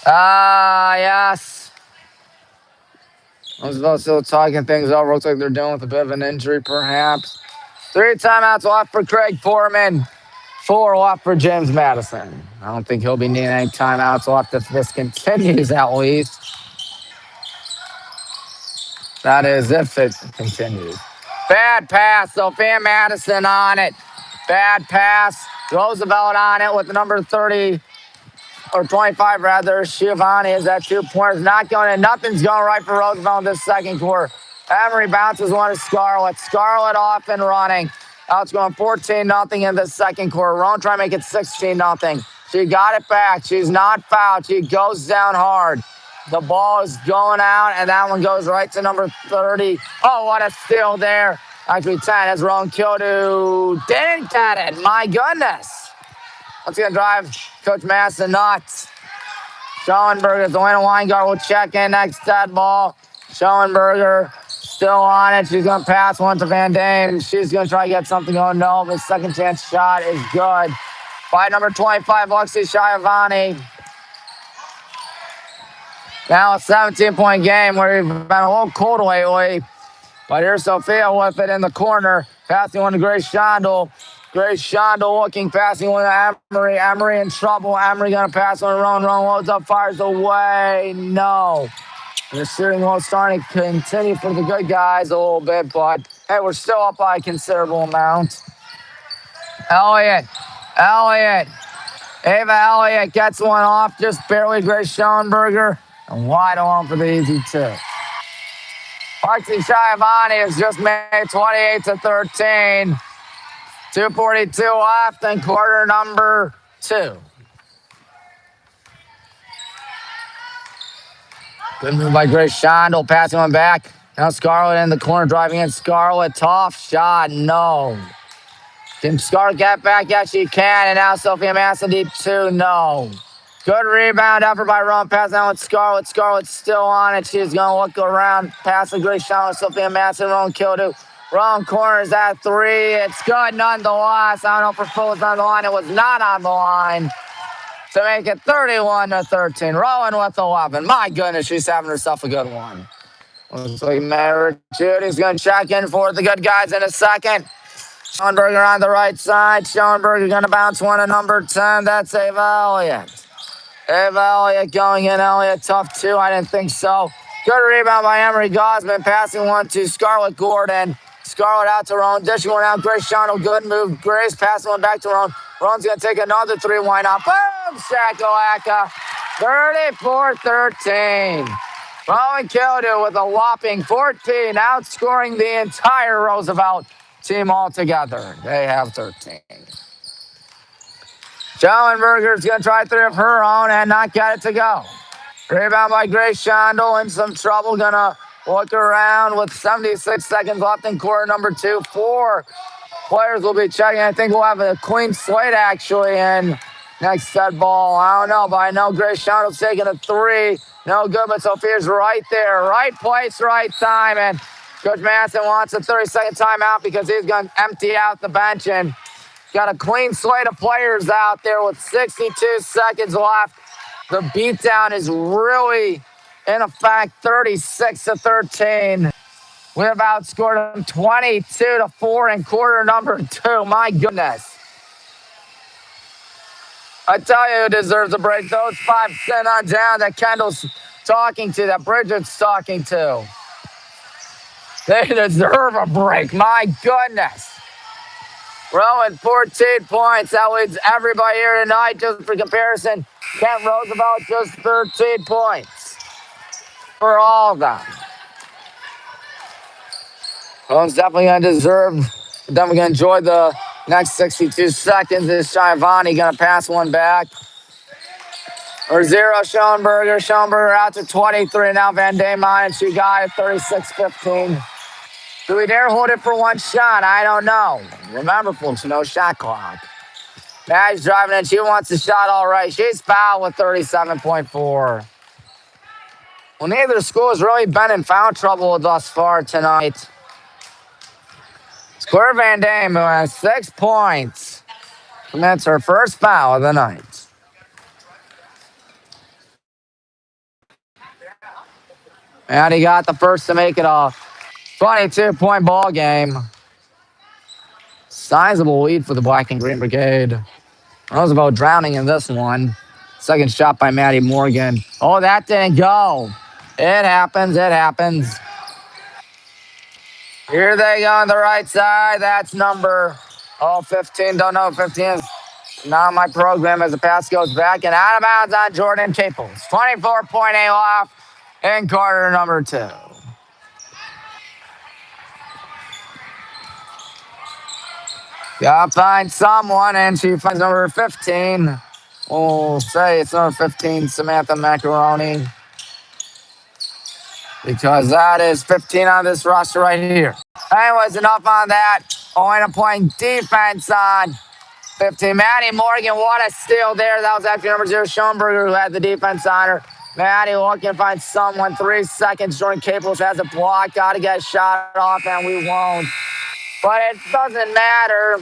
Speaker 1: Yes. Roosevelt still talking things over. Looks like they're dealing with a bit of an injury, perhaps. 3 timeouts left for Craig Foreman. 4 left for James Madison. I don't think he'll be needing any timeouts left if this continues, at least. That is, if it continues. Bad pass, Sophia Madison on it. Bad pass. Roosevelt on it with the number 30, or 25 rather. Schiavone is at 2 pointers. Not going in. Nothing's going right for Roosevelt in this second quarter. Emery bounces one to Scarlett. Scarlett off and running. Now it's going 14-0 in the second quarter. Roan trying to make it 16-0. She got it back. She's not fouled. She goes down hard. The ball is going out, and that one goes right to number 30. Oh, what a steal there. Actually, 10 as Roan Kyoto didn't get it. My goodness. Let's get drive. Coach Masson nuts. Schoenberger, Zoena Weingart will check in next dead ball. Schoenberger still on it. She's going to pass one to Van Dame. She's going to try to get something going. No, the second chance shot is good. By number 25, Lexi Schiavone. Now a 17-point game where we've been a little cold lately. But here's Sophia with it in the corner. Passing one to Grace Shondel. Grace Shondel looking, passing one to Emery. Emery in trouble. Emery going to pass on Roan. Roan loads up, fires away. No. The shooting will starting to continue for the good guys a little bit, but hey, we're still up by a considerable amount. Elliott. Ava Elliott gets one off, just barely. Grace Schoenberger, and wide open for the easy two. Lexi Schiavone has just made 28-13. 2:42 left in quarter number 2. Good move by Grace Shondel, passing one back. Now Scarlett in the corner, driving in. Scarlett, tough shot, no. Can Scarlett get back? Yes, she can. And now Sophia Masson deep 2, no. Good rebound effort by Roan. Pass down with Scarlett. Scarlett's still on it. She's going to look around. Pass to Grace Shondel. Sophia Masson. Roan Kyoto. Wrong corners at 3. It's good nonetheless. I don't know if her foot was on the line. It was not on the line to make it 31-13. Rowan with 11. My goodness, she's having herself a good one. Looks like Mary Judy's going to check in for the good guys in a second. Schoenberger on the right side. Schoenberger going to bounce one to number 10. That's Ava Elliott. Ava Elliott going in. Elliott tough 2. I didn't think so. Good rebound by Emery Gosman. Passing one to Scarlett Gordon. Scarlett out to Roan. Dishing one out. Grace Shondel. Good move. Grace passing one back to Roan. Roan's going to take another 3. Why not? Boom! Shakalaka. 34-13. Rowan Kyoto with a whopping 14, outscoring the entire Roosevelt team altogether. They have 13. Schoenberger's going to try 3 of her own and not get it to go. Rebound by Grace Shondel, in some trouble. Going to look around with 76 seconds left in quarter number 2. 4 players will be checking. I think we'll have a clean slate actually in next set ball. I don't know, but I know Grace Shondel's taking a 3. No good, but Sophia's right there. Right place, right time. And Coach Masson wants a 30-second timeout because he's going to empty out the bench and got a clean slate of players out there with 62 seconds left. The beatdown is really, in effect, 36-13. We have outscored them 22-4 in quarter number 2. My goodness. I tell you who deserves a break. Those 5 sent on down that Kendall's talking to, that Bridget's talking to. They deserve a break. My goodness. Rowan, 14 points. That leads everybody here tonight. Just for comparison, Kent Roosevelt, just 13 points for all of them. Rowan's definitely going to deserve. Then we're going to enjoy the next 62 seconds. Is Schiavone going to pass one back? Or 0, Schoenberger. Schoenberger out to 23. Now Van Dame on it. She got it, 36-15. Do we dare hold it for one shot? I don't know. Remember, folks, no shot clock. Madge's driving in. She wants the shot all right. She's fouled with 37.4. Well, neither school has really been in foul trouble thus far tonight. Square Van Dame, who has 6 points, commits her first foul of the night. Maddie got the first to make it a 22-point ball game. Sizable lead for the Black and Green Brigade. Roosevelt drowning in this one. Second shot by Maddie Morgan. Oh, that didn't go. It happens. It happens. Here they go on the right side. That's number 15. Don't know if 15 is not on my program as the pass goes back and out of bounds on Jordan Chapels. 24.8 left in quarter number 2. Gotta find someone, and she finds number 15. We'll say it's number 15, Samantha Macaroni, because that is 15 on this roster right here. Anyways, enough on that. Owen playing defense on 15. Maddie Morgan, what a steal there. That was actually number 0, Schoenberger, who had the defense on her. Maddie looking to find someone. 3 seconds. Jordan Caples has a block. Got to get a shot off, and we won't. But it doesn't matter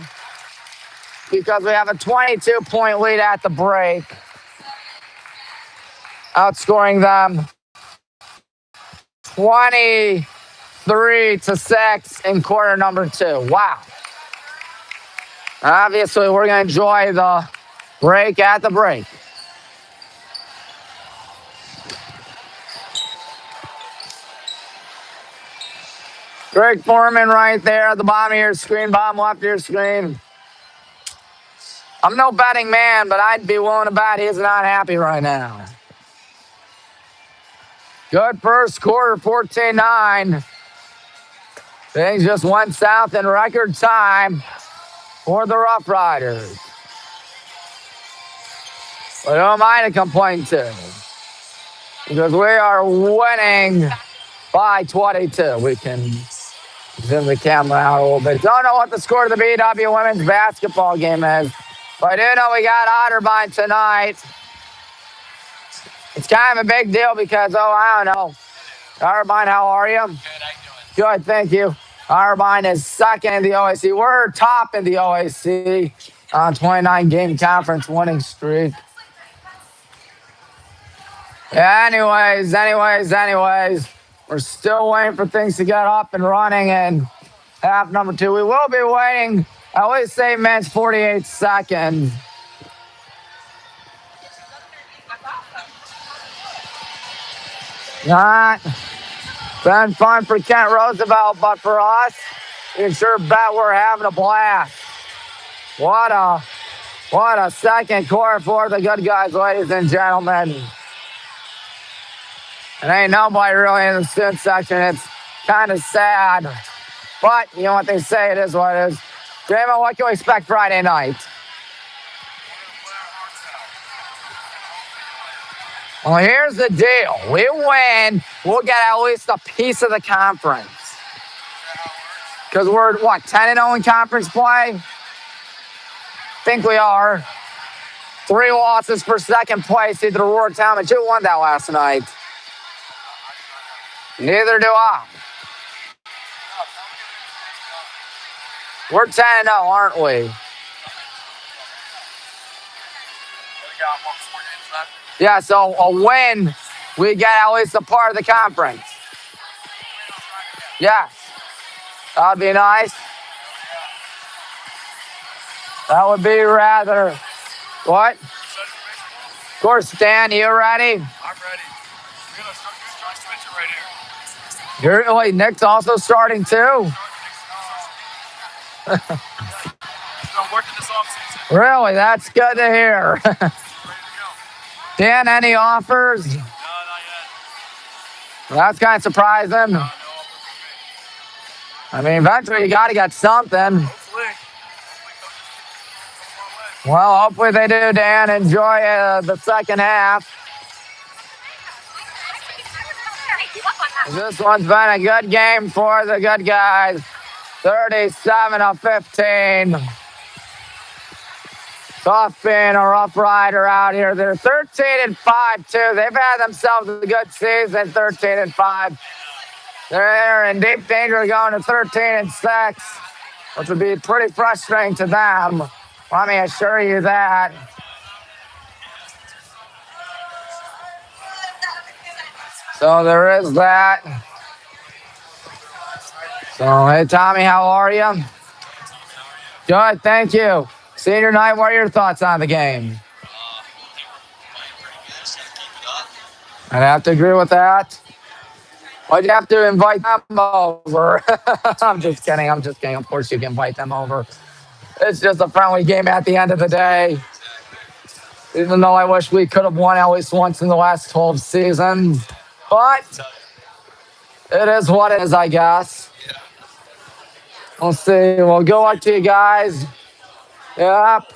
Speaker 1: because we have a 22-point lead at the break, outscoring them 23-6 in quarter number 2. Wow. Obviously, we're going to enjoy the break at the break. Greg Foreman right there at the bottom of your screen, bottom left of your screen. I'm no betting man, but I'd be willing to bet he's not happy right now. Good first quarter, 14-9. Things just went south in record time for the Rough Riders. But who am I to complain to? Because we are winning by 22. We can zoom the camera out a little bit. Don't know what the score of the BW women's basketball game is, but I do know we got Otterbein tonight. It's kind of a big deal because, I don't know. Otterbein, how are you? Good, how you doing? Good, thank you. Otterbein is second in the OAC. We're top in the OAC on 29-game conference winning streak. Anyways, we're still waiting for things to get up and running in half number 2. We will be waiting at least 8 minutes, 48 seconds. Not been fun for Kent Roosevelt, but for us, you can sure bet we're having a blast. What a second quarter for the good guys, ladies and gentlemen. And ain't nobody really in the student section. It's kind of sad. But you know what they say, it is what it is. Damon, what can we expect Friday night? Well, here's the deal. We win, we'll get at least a piece of the conference. Because we're, 10-0 in conference play? Think we are. 3 losses for second place, either Aurora Town, but you won that last night. Neither do I. We're 10-0, aren't we? Yeah, so a win, we get at least a part of the conference. Yes. That would be nice. That would be rather... What? Of course, Dan, you ready?
Speaker 3: I'm ready. We're going to start switching right here.
Speaker 1: Wait, Nick's also starting too?
Speaker 3: I'm working this offseason.
Speaker 1: Really? That's good to hear.
Speaker 3: Ready to go.
Speaker 1: Dan, any offers?
Speaker 3: No, not yet.
Speaker 1: That's kind of surprising.
Speaker 3: No offers for me.
Speaker 1: I mean, eventually you got to get something.
Speaker 3: Hopefully.
Speaker 1: Well, hopefully they do, Dan. Enjoy the second half. This one's been a good game for the good guys. 37-15. Tough being a Rough Rider out here. They're 13-5 too. They've had themselves a good season, 13-5. They're in deep danger of going to 13-6, which would be pretty frustrating to them. Let me assure you that. So there is that. So, hey, Tommy, how are you? Good, thank you. Senior night, what are your thoughts on the game? I'd have to agree with that. Why'd you have to invite them over? I'm just kidding. Of course you can invite them over. It's just a friendly game at the end of the day. Even though I wish we could have won at least once in the last 12 seasons. But it is what it is, I guess. We'll see. Well, good luck to you guys. Yep.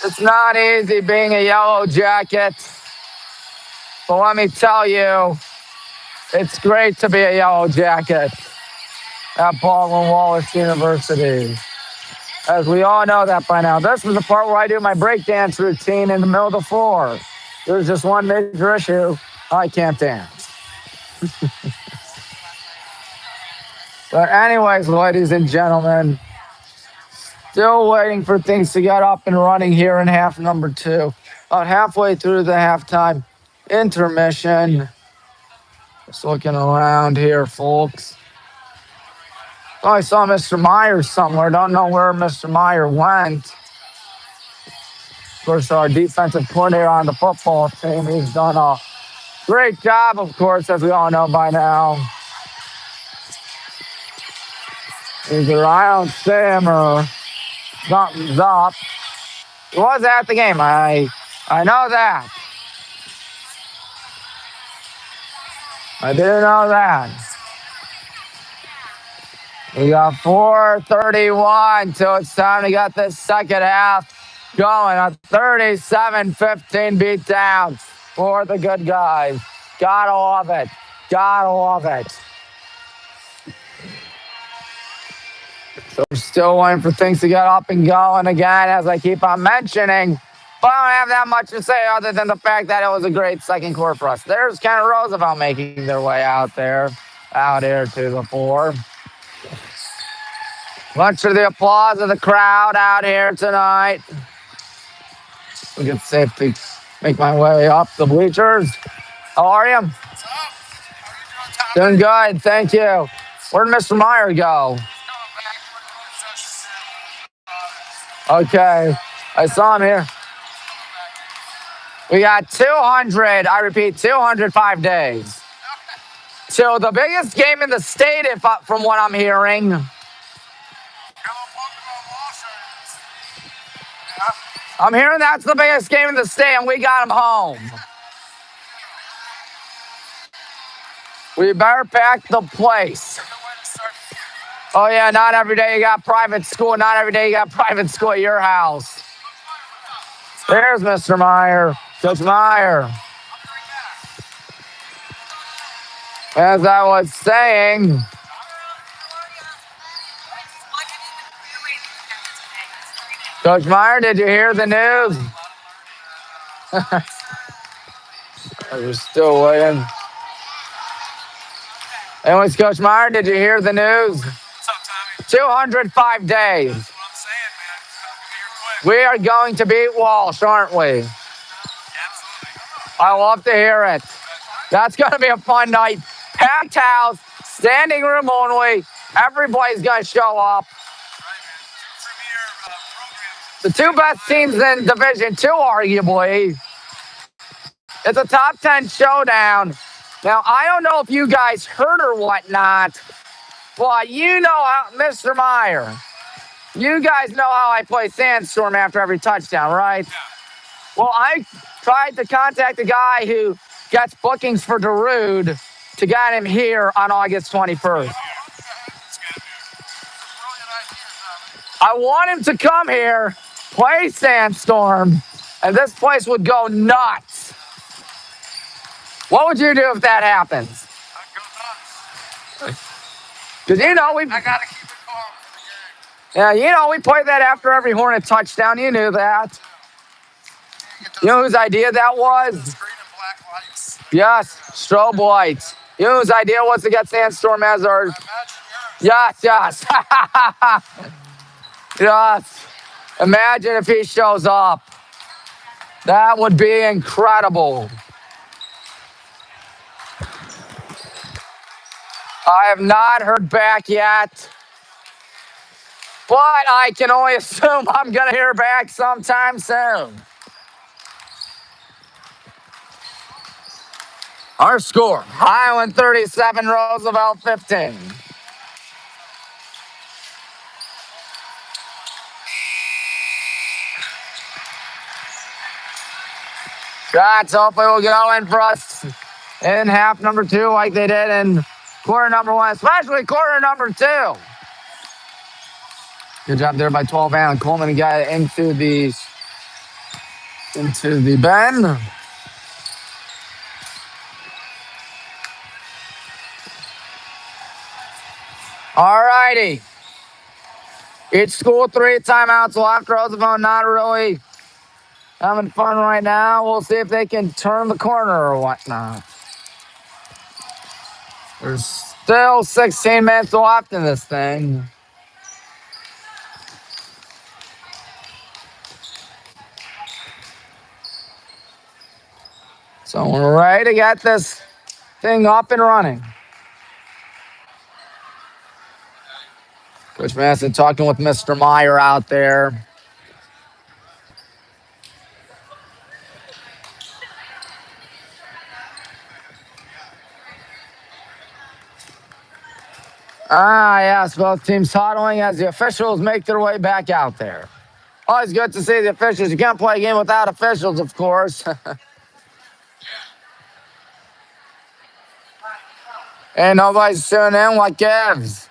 Speaker 1: It's not easy being a Yellow Jacket, but let me tell you, it's great to be a Yellow Jacket at Baldwin Wallace University. As we all know that by now. This is the part where I do my breakdance routine in the middle of the floor. There's just one major issue. I can't dance. But anyways, ladies and gentlemen, still waiting for things to get up and running here in half number 2. About halfway through the halftime intermission. Just looking around here, folks. Oh, I saw Mr. Myers somewhere. Don't know where Mr. Meyer went. Of course, our defensive coordinator on the football team, he's done a great job, of course, as we all know by now. Either I don't see him or something's up. He was at the game. I know that. I do know that. We got 4:31 till it's time to get this second half going. A 37-15 beatdown for the good guys. Gotta love it. Gotta love it. So we're still waiting for things to get up and going again, as I keep on mentioning. But I don't have that much to say other than the fact that it was a great second quarter for us. There's Ken Roosevelt making their way out here to the floor. Much for the applause of the crowd out here tonight. We can safely make my way up the bleachers. How are you?
Speaker 3: What's up? How are you doing, Tommy?
Speaker 1: Doing good, thank you. Where'd Mr. Meyer go? Okay, I saw him here. We got 200, I repeat, 205 days. So the biggest game in the state, from what I'm hearing. I'm hearing that's the biggest game in the state, and we got him home. We better pack the place. Oh, yeah, not every day you got private school. Not every day you got private school at your house. There's Mr. Meyer. Coach Meyer. As I was saying, Coach Meyer, did you hear the news? We're still waiting. Anyways, Coach Meyer, did you hear the news?
Speaker 3: What's up, Tommy?
Speaker 1: 205 days.
Speaker 3: That's what I'm saying, man. Here quick.
Speaker 1: We are going to beat Walsh, aren't we?
Speaker 3: Absolutely.
Speaker 1: I love to hear it. That's going to be a fun night. Packed house, standing room only. Everybody's going to show up. The two best teams in Division II, arguably. It's a top 10 showdown. Now, I don't know if you guys heard or whatnot, but you know how, Mr. Meyer, you guys know how I play Sandstorm after every touchdown, right?
Speaker 3: Yeah.
Speaker 1: Well, I tried to contact the guy who gets bookings for Darude to get him here on August 21st. I want him to come here, play Sandstorm, and this place would go nuts. What would you do if that happens?
Speaker 3: I'd go nuts.
Speaker 1: Because
Speaker 3: I gotta keep it calm for the game.
Speaker 1: Yeah, we played that after every Hornet touchdown. You knew that. You know whose idea that was?
Speaker 3: Green and black lights.
Speaker 1: Yes, strobe lights. You know whose idea was to get Sandstorm as our...
Speaker 3: I imagine yours.
Speaker 1: Yes. Yes. Imagine if he shows up. That would be incredible. I have not heard back yet, but I can only assume I'm going to hear back sometime soon. Our score, Highland 37, Roosevelt 15. Shots hopefully will go in for us in half number 2 like they did in quarter number 1, especially quarter number 2. Good job there by 12 and Coleman got it into the bend. All righty. Each school 3 timeouts left. Roosevelt not really having fun right now. We'll see if they can turn the corner or whatnot. There's still 16 minutes left in this thing. So we're ready to get this thing up and running. Coach Madison talking with Mr. Meyer out there. Yes, both teams huddling as the officials make their way back out there. Always good to see the officials. You can't play a game without officials, of course. And nobody's tuning in. What gives?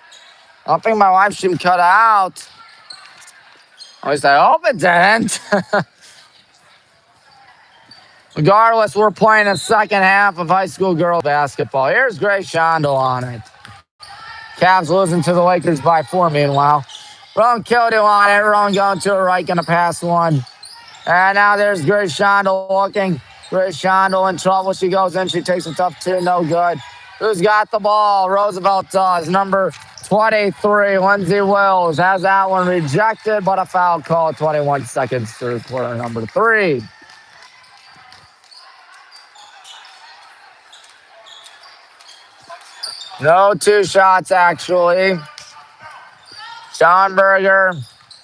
Speaker 1: I don't think my live stream cut out. At least I hope it didn't. Regardless, we're playing the second half of high school girls basketball. Here's Grace Shondell on it. Cavs losing to the Lakers by 4, meanwhile. Rowan Kildo on it. Rowan going to her right, going to pass one. And now there's Grace Shondell looking. Grace Shondell in trouble. She goes in. She takes a tough 2. No good. Who's got the ball? Roosevelt does. Number 23, Lindsay Wills, has that one rejected, but a foul call. 21 seconds through quarter number 3. No 2 shots, actually. Schonberger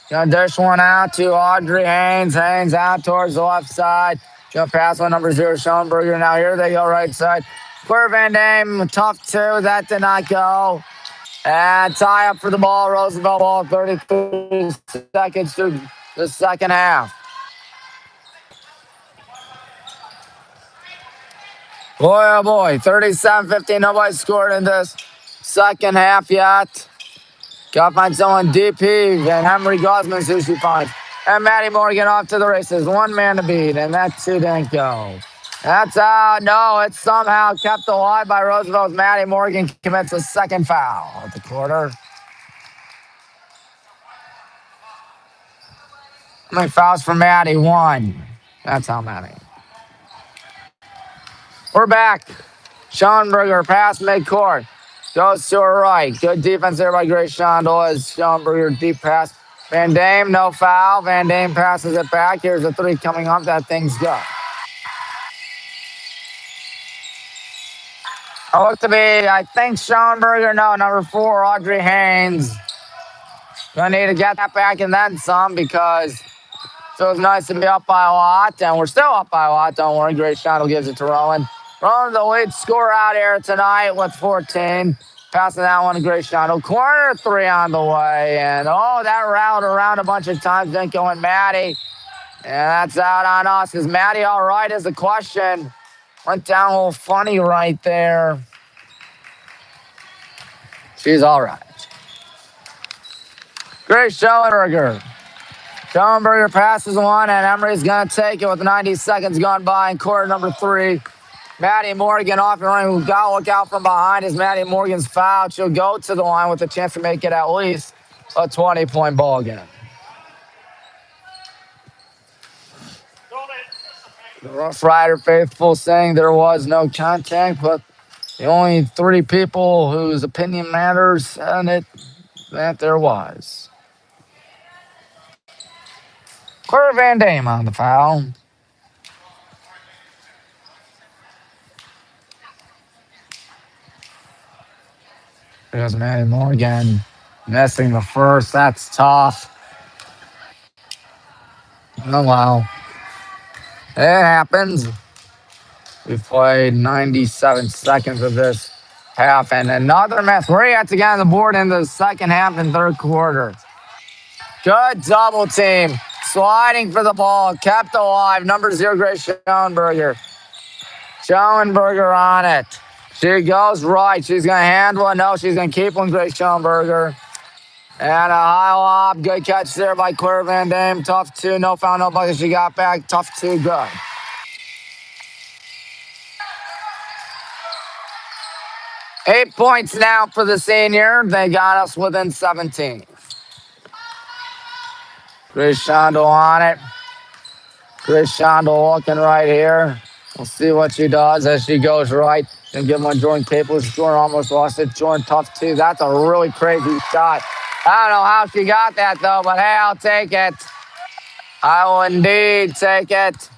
Speaker 1: gonna dish one out to Audrey Haynes. Haynes out towards the left side. Gonna pass on number 0, Schonberger. Now here they go right side. Claire Van Dame, tough 2. That did not go. And tie up for the ball. Roosevelt ball, 33 seconds through the second half. Boy, oh boy, 37-15. Nobody scored in this second half yet. Got to find someone DP, and Henry Gosman's who she finds. And Maddie Morgan off to the races. 1 man to beat, and that 2 didn't go. That's out. No, it's somehow kept alive by Roosevelt's Maddie Morgan commits a second foul at the quarter. How many fouls for Maddie? 1. That's how many. We're back. Schonberger pass midcourt. Goes to her right. Good defense there by Grace Shondell as Schonberger deep pass. Van Dame, no foul. Van Dame passes it back. Here's a 3 coming up. That thing's good. It looked to be, I think, Schonberger. No, number 4, Audrey Haynes. Gonna need to get that back and then some because it feels nice to be up by a lot. And we're still up by a lot. Don't worry. Grace Shondell gives it to Rowan. Rowan, the lead scorer out here tonight with 14. Passing that one to Grace Shondell. Corner 3 on the way. And, that route around a bunch of times didn't go in Maddie. And that's out on us. Is Maddie all right is the question. Went down a little funny right there. She's all right. Grace Schellenberger. Schellenberger passes one, and Emery's going to take it with 90 seconds gone by in quarter number 3. Maddie Morgan off and running. We've got to look out from behind as Maddie Morgan's fouled. She'll go to the line with a chance to make it at least a 20-point ball game. The Rough Rider faithful saying there was no contact, but the only 3 people whose opinion matters said it that there was. Claire Van Dame on the foul. There's Maddie Morgan missing the first. That's tough. Oh, wow. It happens. We've played 97 seconds of this half, and another miss. We're yet to get on the board in the second half and third quarter. Good double team. Sliding for the ball. Kept alive. Number 0, Grace Schoenberger. Schoenberger on it. She goes right. She's going to handle it. No, she's going to keep one, Grace Schoenberger. And a high lob. Good catch there by Claire Van Dame. Tough two. No foul, no bucket. She got back. Tough two. Good. 8 points now for the senior. They got us within 17. Grace Shondo on it. Grace Shondo looking right here. We'll see what she does as she goes right. And give one Jordan Caples. Jordan almost lost it. Jordan tough two. That's a really crazy shot. I don't know how she got that though, but hey, I'll take it. I will indeed take it.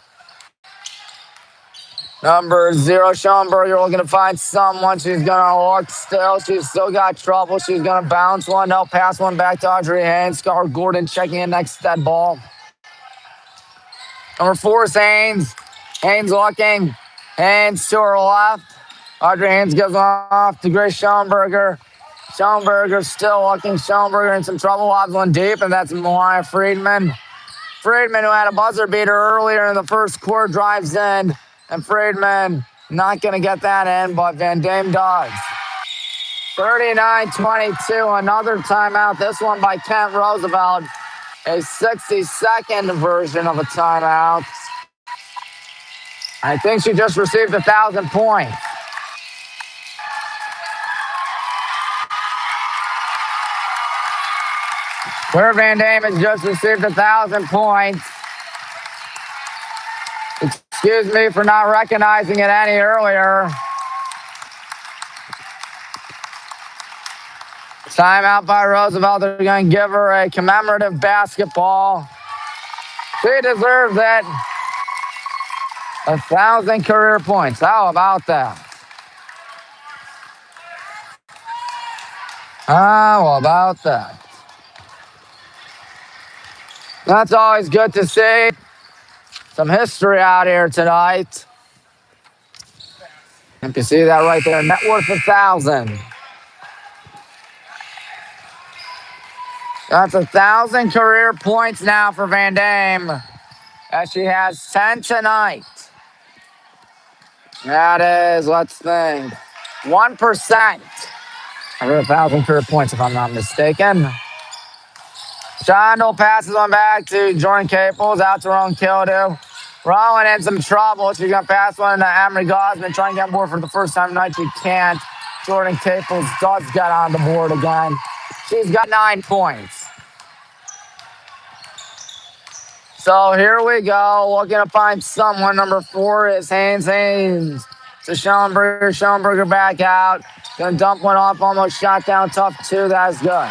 Speaker 1: Number 0, Schoenberger looking to find someone. She's going to look still. She's still got trouble. She's going to bounce one. No, pass one back to Audrey Haynes. Scar Gordon checking in next to that ball. Number 4 is Haynes. Haynes looking. Haynes to her left. Audrey Haynes gives off to Grace Schoenberger. Schoenberger still looking. Schoenberger in some trouble. Lobs one deep, and that's Mariah Friedman. Friedman, who had a buzzer beater earlier in the first quarter, drives in. And Friedman not going to get that in, but Van Dame does. 39-22, another timeout. This one by Kent Roosevelt. A 60-second version of a timeout. I think she just received 1,000 points. Claire Van Dame has just received 1,000 points. Excuse me for not recognizing it any earlier. Timeout by Roosevelt. They're going to give her a commemorative basketball. She deserves it. 1,000 career points. How about that? How about that? That's always good to see. Some history out here tonight. You can see that right there. Net worth 1,000. That's 1,000 career points now for Van Dame, as she has 10 tonight. That is, let's think, 1% of her 1,000 career points, if I'm not mistaken. Shondo passes one back to Jordan Caples, out to Rowan Kildew. Rowan in some trouble. She's going to pass one to Emery Gosman, trying to get on board for the first time tonight. She can't. Jordan Caples does get on the board again. She's got 9 points. So here we go. Looking to find someone. Number 4 is Haynes. Haynes to Schoenberger. Schoenberger back out. Gonna dump one off. Almost shot down. Tough two. That's good.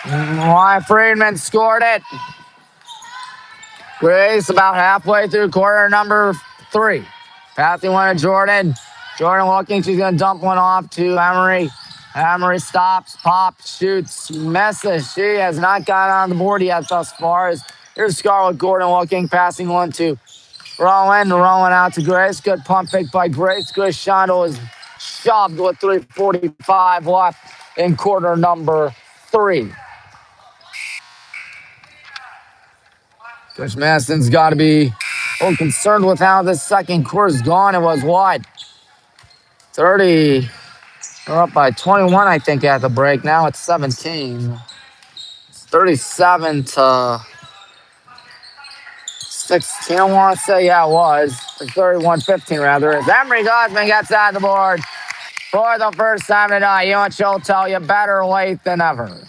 Speaker 1: Ryan Friedman scored it. Grace about halfway through quarter number 3. Passing one to Jordan. Jordan looking. She's gonna dump one off to Emery. Emery stops, pops, shoots, misses. She has not gotten on the board yet thus far. Here's Scarlett Gordon looking, passing one to Rowan. Rowan out to Grace. Good pump fake by Grace. Grace Shondo is shoved with 3:45 left in quarter number 3. Coach Madison's got to be a little concerned with how this second quarter's gone. It was what? 30. They're up by 21, I think, at the break. Now it's 17. It's 37 to 16, I want to say. Yeah, it was. Or 31-15, rather. As Emery Gosman gets on the board for the first time tonight. You know what she'll tell you? Better late than ever.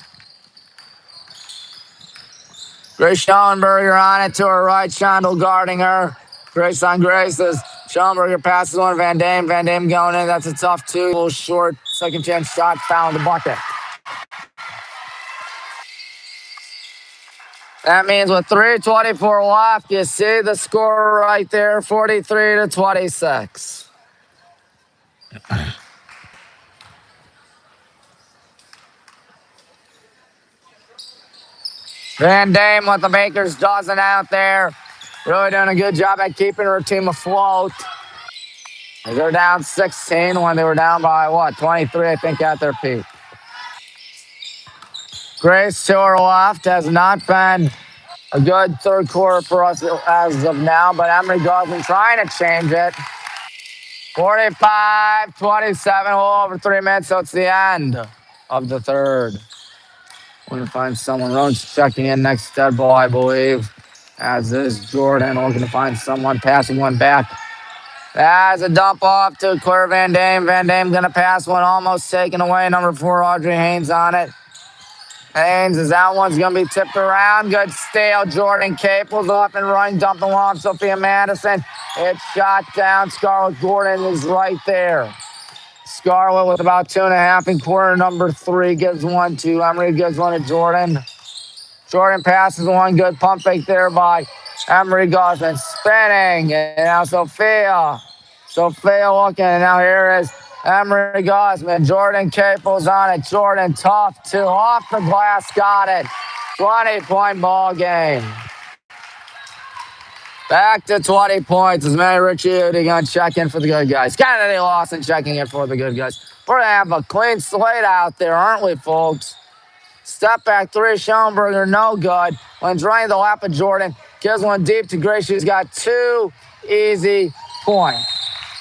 Speaker 1: Grace Schoenberger on it to her right. Shondell guarding her. Grace on Grace as Schoenberger passes one. Van Dame. Van Dame going in. That's a tough two. A little short. Second chance shot. Found the bucket. That means with 3:24 left, you see the score right there, 43-26. Van Dame with the Baker's dozen out there. Really doing a good job at keeping her team afloat. They're down 16 when they were down by, 23, I think, at their peak. Grace to her left has not been a good third quarter for us as of now, but Emery Gosman trying to change it. 45-27, a little over 3 minutes, so it's the end of the third. We're going to find someone. Roan's checking in next dead ball, I believe. As is Jordan. We're going to find someone passing one back. That's a dump off to Claire Van Dame. Van Dame going to pass one, almost taken away. Number 4, Audrey Haynes on it. Haynes, as that one's going to be tipped around. Good steal. Jordan Caples off and running, dumping along Sophia Madison. It's shot down. Scarlett Gordon is right there. Scarlett with about 2.5 in quarter. Number 3 gives one to Emery, gives one to Jordan. Jordan passes one. Good pump fake there by Emery Gosman. Spinning. And now Sophia. Sophia looking. And now here is Emery Gosman. Jordan Caples on it. Jordan tough two. Off the glass. Got it. 20-point ball game. Back to 20 points. As Manny Ricciuti going to check in for the good guys. Kennedy Lawson checking in for the good guys. We're going to have a clean slate out there, aren't we, folks? Step back 3, Schoenberger, no good. When drained the lap of Jordan, gives one deep to Gray. She's got 2 easy points.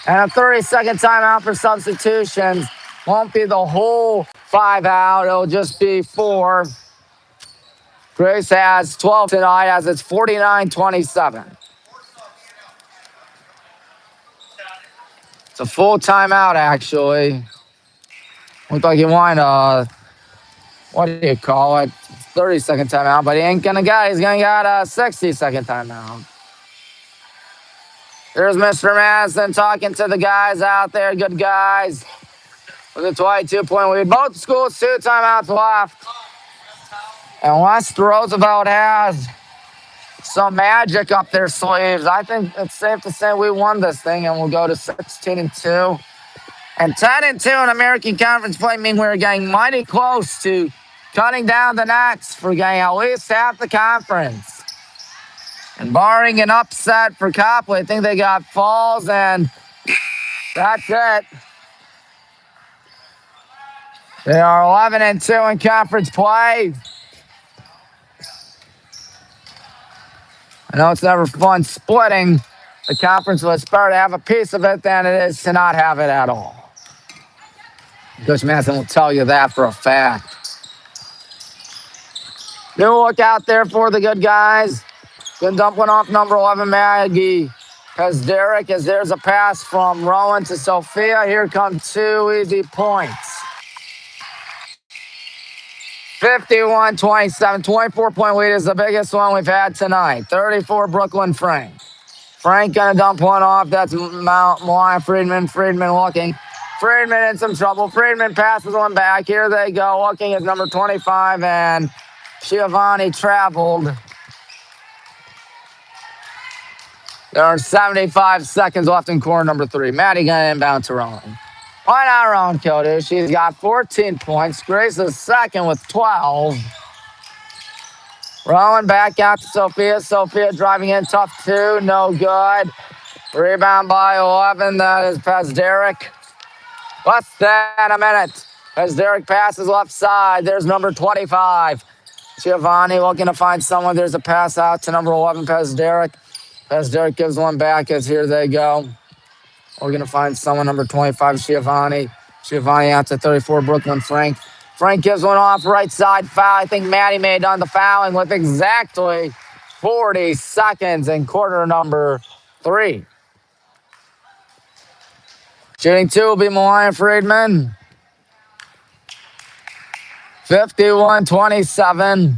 Speaker 1: And a 30-second timeout for substitutions. Won't be the whole 5 out. It'll just be 4. Grace has 12 tonight as it's 49-27. It's a full timeout, actually. Looks like you want what do you call it? 30-second timeout, but he ain't gonna get it. He's gonna get a 60-second timeout. Here's Mr. Madison talking to the guys out there, good guys. With a 22-point lead. Both schools 2 timeouts left. And West Roosevelt has some magic up their sleeves. I think it's safe to say we won this thing, and we'll go to 16-2. And 10-2 in American Conference play mean we're getting mighty close to cutting down the nets for getting at least half the conference. And barring an upset for Copley, I think they got Falls, and that's it. They are 11-2 in conference play. I know it's never fun splitting the conference, but it's better to have a piece of it than it is to not have it at all. Coach Madison will tell you that for a fact. New look out there for the good guys. Good dump one off number 11, Maggie Pesderick, as there's a pass from Rowan to Sophia. Here come 2 easy points. 51-27, 24-point lead is the biggest one we've had tonight. 34, Brooklyn Frank. Frank gonna dump one off. That's Mariah Friedman. Friedman looking. Friedman in some trouble. Friedman passes one back. Here they go. Looking at number 25, and Giovanni traveled. There are 75 seconds left in quarter number 3. Maddie gonna inbound to Rowan. Why not Rowan Kildu? She's got 14 points. Grace is second with 12. Rowan back out to Sophia. Sophia driving in, tough 2, no good. Rebound by 11. That is Pesderick. Less than a minute. Pesderick passes left side. There's number 25. Giovanni looking to find someone. There's a pass out to number 11, Pesderick. Pesderick gives one back as here they go. We're going to find someone, number 25, Giovanni. Giovanni out to 34, Brooklyn Frank. Frank gives one off right side foul. I think Maddie may have done the fouling with exactly 40 seconds in quarter number 3. Shooting 2 will be Mariah Friedman. 51-27.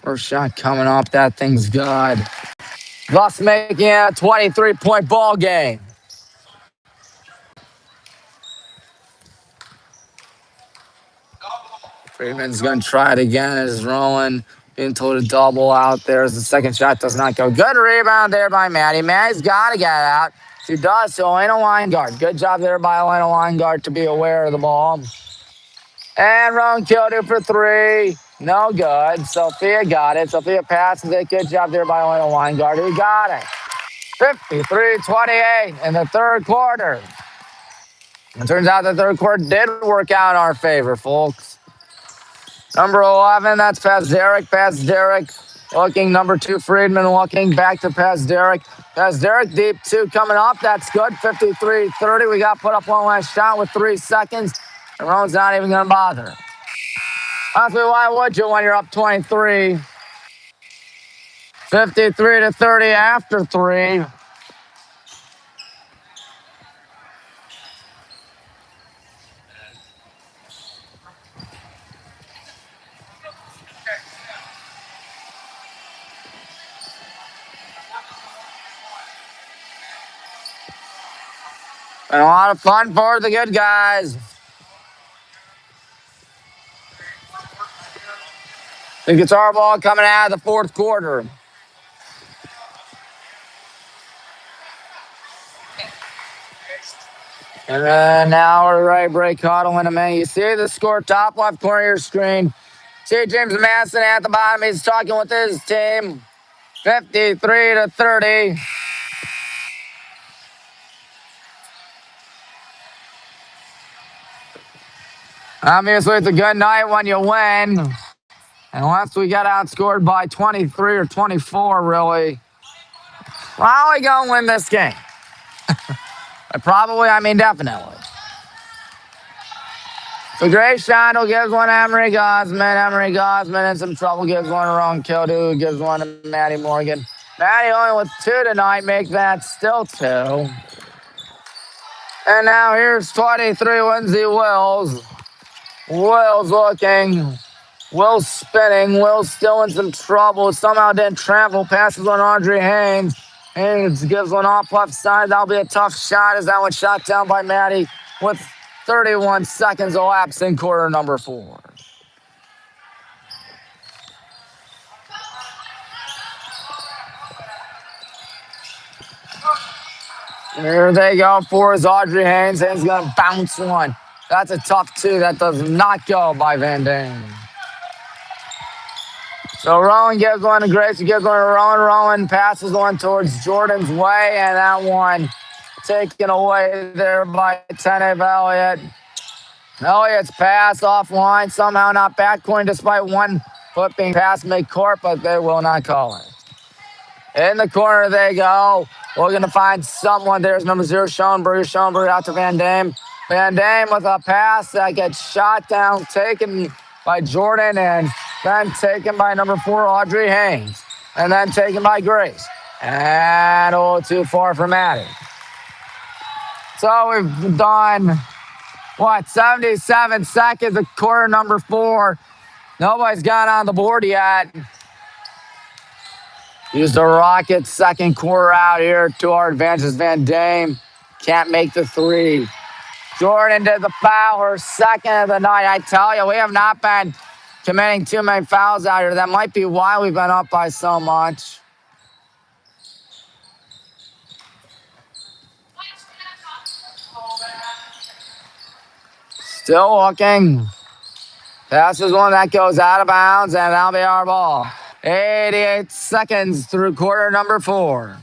Speaker 1: First shot coming off. That thing's good. Thus making it a 23-point ball game. Freeman's going to try it again as Rowan being told to double out there as the second shot does not go. Good rebound there by Maddie. Maddie's got to get it out. She does to Elena Weingart. Good job there by Elena Weingart to be aware of the ball. And Rowan Kildu for 3. No good. Sophia got it. Sophia passes it. Good job there by Elena Weingart. Who got it? 53-28 in the third quarter. It turns out the third quarter did work out in our favor, folks. Number 11, that's Pesderick. Pesderick Looking number 2, Friedman looking back to pass Derek. Pass Derek deep 2 coming up. That's good. 53-30. We got put up one last shot with 3 seconds. And Rowan's not even going to bother. Honestly, why would you when you're up 23? 53-30 after 3. And a lot of fun for the good guys. The guitar ball coming out of the fourth quarter. And now we're ready to break huddle in a minute. You see the score top left corner of your screen. See James Madison at the bottom. He's talking with his team. 53-30. Obviously, it's a good night when you win. Unless we get outscored by 23 or 24, really. Probably going to win this game. Probably, I mean definitely. So Gray Shondell gives one to Emery Gosman. Emery Gosman in some trouble, gives one to Ron Kildu, gives one to Matty Morgan. Matty only with 2 tonight, make that still 2. And now here's 23, Lindsey Wills. Wills looking. Wills spinning. Wills still in some trouble. Somehow didn't travel. Passes on Audrey Haynes. Haynes gives one off left side. That'll be a tough shot as that one shot down by Matty with 31 seconds elapsed in quarter number 4. Here they go for his Audrey Haynes. Haynes going to bounce one. That's a tough 2. That does not go by Van Dane. So Rowan gives one to Grace. He gives one to Rowan. Rowan passes one towards Jordan's way, and that one taken away there by Tenave Elliott. Elliott's pass offline, somehow not backcourt despite 1 foot being passed midcourt, but they will not call it. In the corner they go. We're going to find someone. There's number 0, Schoenberg. Schoenberg out to Van Dame. Van Dame with a pass that gets shot down, taken by Jordan, and then taken by number 4, Audrey Haynes. And then taken by Grace. And a little too far for Maddie. So we've done, 77 seconds of quarter number 4. Nobody's got on the board yet. Use the Rockets second quarter out here to our advantage. Van Dame can't make the 3. Jordan did the foul, her second of the night. I tell you, we have not been committing too many fouls out here. That might be why we've been up by so much. Still looking. Passes one that goes out of bounds, and that'll be our ball. 88 seconds through quarter number 4.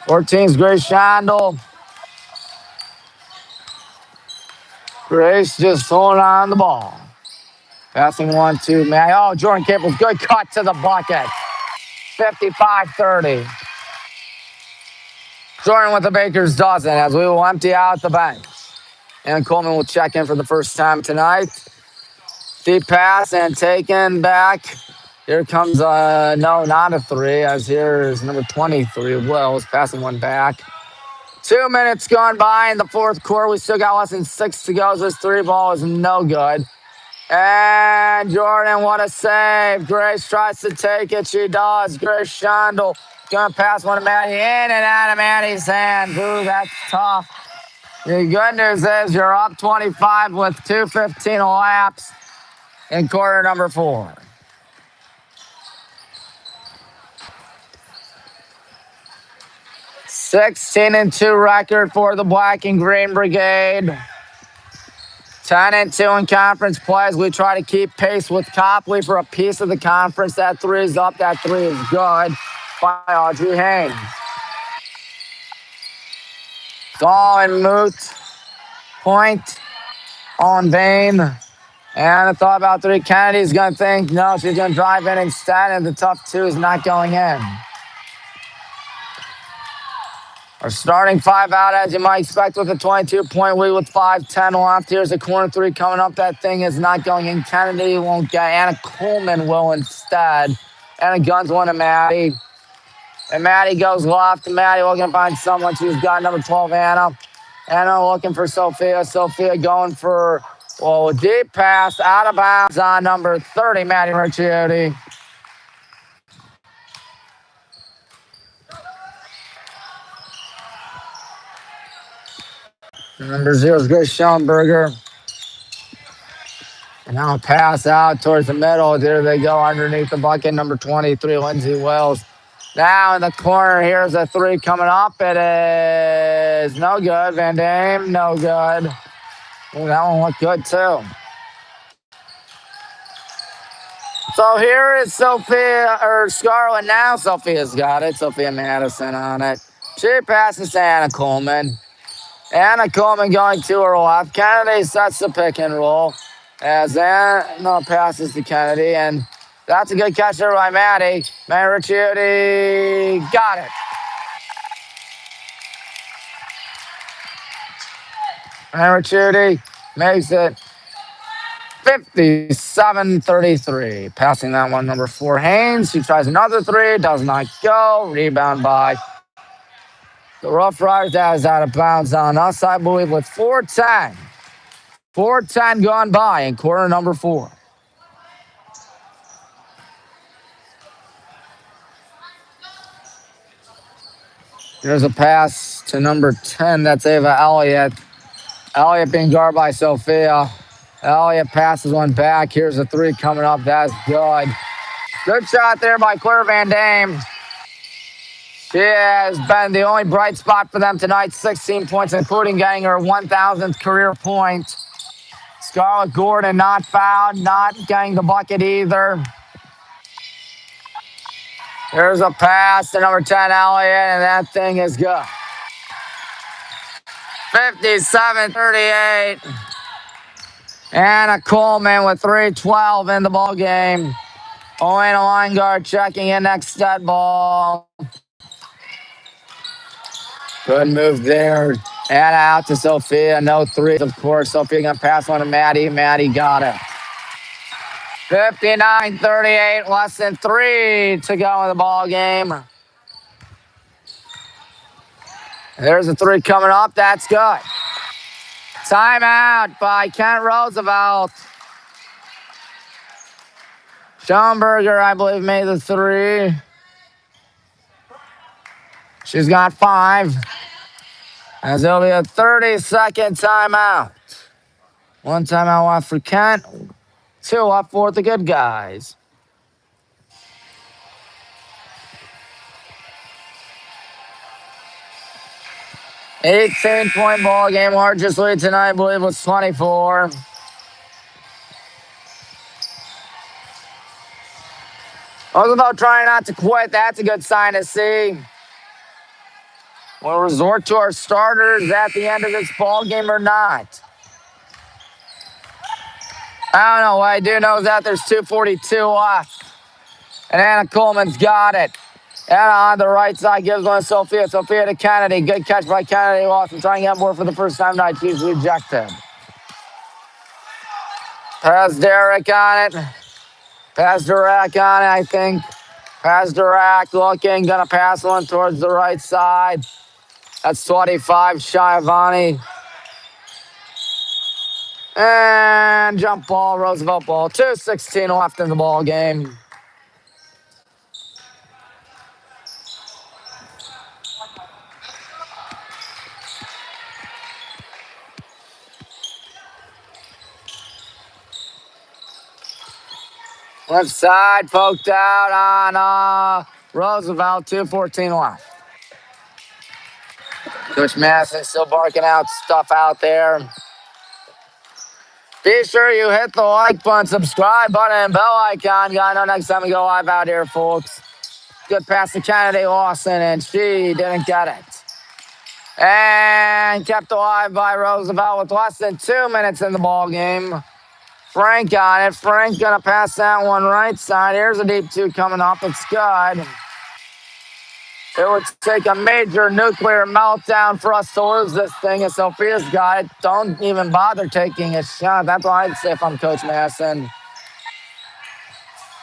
Speaker 1: 14's Grace Shondell. Grace just holding on the ball. Passing one to Matt. Oh, Jordan Caples, good cut to the bucket. 55-30. Jordan with the Baker's dozen as we will empty out the bench. And Coleman will check in for the first time tonight. Deep pass and taken back. Here comes, no, not a 3, as here is number 23, Wells, passing one back. 2 minutes gone by in the fourth quarter. We still got less than 6 to go. This 3 ball is no good. And Jordan, what a save. Grace tries to take it. She does. Grace Shondell going to pass one to Maddie in and out of Maddie's hand. Ooh, that's tough. The good news is you're up 25 with 2:15 elapsed in quarter number 4. (16-2) record for the Black and Green Brigade. 10-2 in conference plays. We try to keep pace with Copley for a piece of the conference. That 3 is up. That 3 is good by Audrey Haynes. All in moot. Point on Vane. And I thought about three. Kennedy's going to think, no, she's going to drive in instead, and the tough two is not going in. Our starting five out, as you might expect, with a 22-point lead with 5:10 left. Here's a corner three coming up. That thing is not going in. Kennedy won't get. Anna Coleman will instead. Anna guns one to Maddie. And Maddie goes left. And Maddie looking to find someone. She's got number 12, Anna. Anna looking for Sophia. Sophia going for, a deep pass out of bounds on number 30, Maddie Ricciotti. Number 0 is Grace Schoenberger. And now a pass out towards the middle. There they go underneath the bucket. Number 23, Lindsay Wells. Now in the corner, here's a three coming up. It is no good. Van Dame, no good. Ooh, that one looked good too. So here is Sophia, or Scarlett now. Sophia's got it. Sophia Madison on it. She passes to Anna Coleman. Anna Coleman going to her left. Kennedy sets the pick and roll as Anna passes to Kennedy. And that's a good catch there by Maddie. Maddie Ricciotti got it. Maddie Ricciotti makes it 57-33. Passing that one, number 4, Haynes. She tries another three. Does not go. Rebound by the Rough Riders. That is out of bounds on us, I believe, with 4:10. 4:10 gone by in quarter number 4. There's a pass to number 10. That's Ava Elliott. Elliott being guarded by Sophia. Elliott passes one back. Here's a three coming up. That's good. Good shot there by Claire Van Dame. She has been the only bright spot for them tonight. 16 points, including getting her 1,000th career point. Scarlett Gordon not fouled, not getting the bucket either. There's a pass to number 10, Elliott, and that thing is good. 57-38. Anna Coleman with 3:12 in the ball game. Owen Weingart checking in next set ball. Good move there. Anna out to Sophia. No threes, of course. Sophia going to pass one to Maddie. Maddie got it. 59-38. Less than 3 to go in the ball game. There's a three coming up. That's good. Timeout by Kent Roosevelt. Schoenberger, I believe, made the three. She's got 5. As it'll be a 30-second timeout. 1 timeout left for Kent. 2 up for the good guys. $18-point ball game. Largest lead tonight, I believe, was 24. Roosevelt trying not to quit. That's a good sign to see. We'll resort to our starters at the end of this ball game or not. I don't know. What I do know is that there's 2:42 left. And Anna Coleman's got it. Anna on the right side gives one to Sophia. Sophia to Kennedy. Good catch by Kennedy. Lawson trying to get more for the first time tonight. She's rejected. Pass Derek on it. Pass Dirac on it, I think. Pass Dirac looking. Gonna pass one towards the right side. That's 25, Schiavone. And jump ball, Roosevelt ball. 2:16 left in the ball game. Left side poked out on Roosevelt. 2:14 left. Coach Madison still barking out stuff out there. Be sure you hit the like button, subscribe button, and bell icon. I know next time we go live out here, folks. Good pass to Kennedy Lawson, and she didn't get it. And kept alive by Roosevelt with less than 2 minutes in the ball game. Frank on it. Frank gonna pass that one right side. Here's a deep two coming up. It's good. It would take a major nuclear meltdown for us to lose this thing, and Sophia's got it. Don't even bother taking a shot. That's what I'd say if I'm Coach Masson.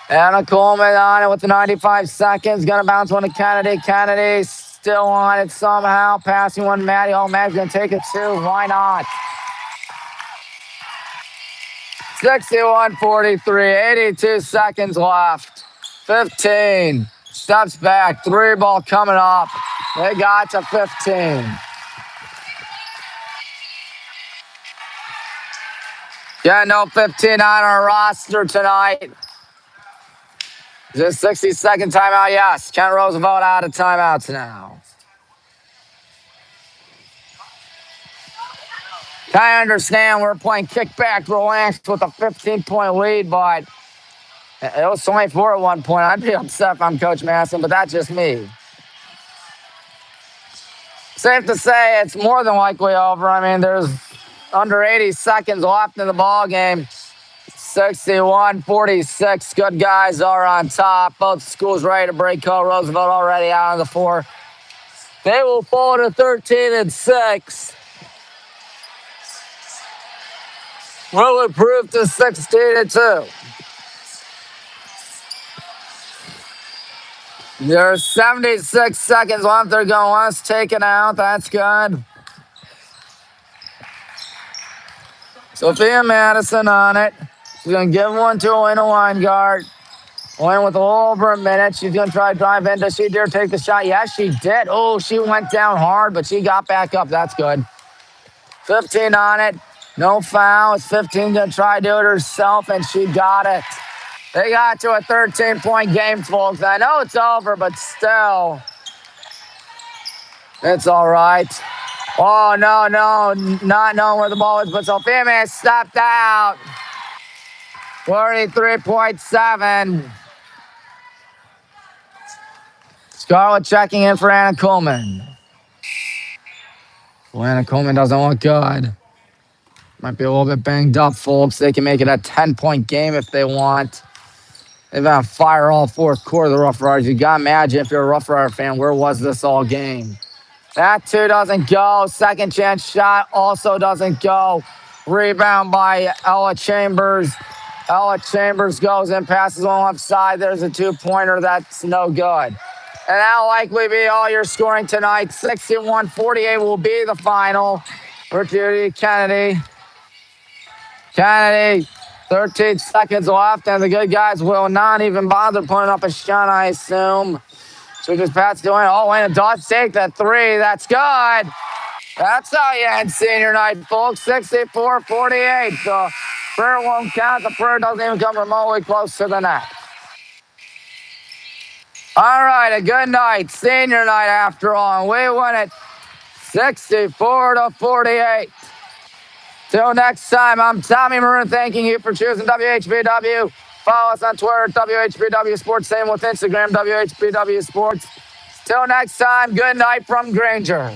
Speaker 1: Anna Coleman on it with the 95 seconds. Gonna bounce one to Kennedy. Kennedy still on it somehow. Passing one to Maddie. Oh, Maddie's gonna take it too. Why not? 61-43. 82 seconds left. 15. Steps back. Three ball coming up. They got to 15. Yeah, no 15 on our roster tonight. Is this 60-second timeout? Yes. Kent Roosevelt out of timeouts now. I understand we're playing kickback relaxed with a 15-point lead, but it was 24 at one point. I'd be upset if I'm Coach Masson, but that's just me. Safe to say it's more than likely over. I mean, there's under 80 seconds left in the ball game. 61-46. Good guys are on top. Both schools ready to break code. Roosevelt already out on the floor. They will fall to 13-6. Will improve to 16-2. There's 76 seconds left. They're going. Let's take it out. That's good. Sophia Madison on it. She's going to give one to Elena Weingart. Went with a little over a minute. She's going to try to drive in. Does she dare take the shot? Yes, she did. Oh, she went down hard, but she got back up. That's good. 15 on it. No foul. It's 15 going to try to do it herself, and she got it. They got to a 13-point game, folks. I know it's over, but still, it's all right. Oh, no, not knowing where the ball is, but Sophia May stepped out. 43.7. Scarlett checking in for Anna Coleman. Well, Anna Coleman doesn't look good. Might be a little bit banged up, folks. They can make it a 10-point game if they want. They've been on fire all fourth quarter, the Rough Riders. You got to imagine if you're a Rough Rider fan, where was this all game? That two doesn't go. Second chance shot also doesn't go. Rebound by Ella Chambers. Ella Chambers goes in, passes on left side. There's a two-pointer. That's no good. And that'll likely be all your scoring tonight. 61-48 will be the final for Judy Kennedy. Kennedy, 13 seconds left, and the good guys will not even bother putting up a shot, I assume. So just Pat's doing, oh, and it does take that three. That's good. That's how you end senior night, folks. 64-48. The prayer won't count. The prayer doesn't even come remotely close to the net. All right, a good night. Senior night after all. And we win it 64-48. Till next time, I'm Tommy Maroon thanking you for choosing WHBW. Follow us on Twitter, WHBW Sports. Same with Instagram, WHBW Sports. Till next time, good night from Granger.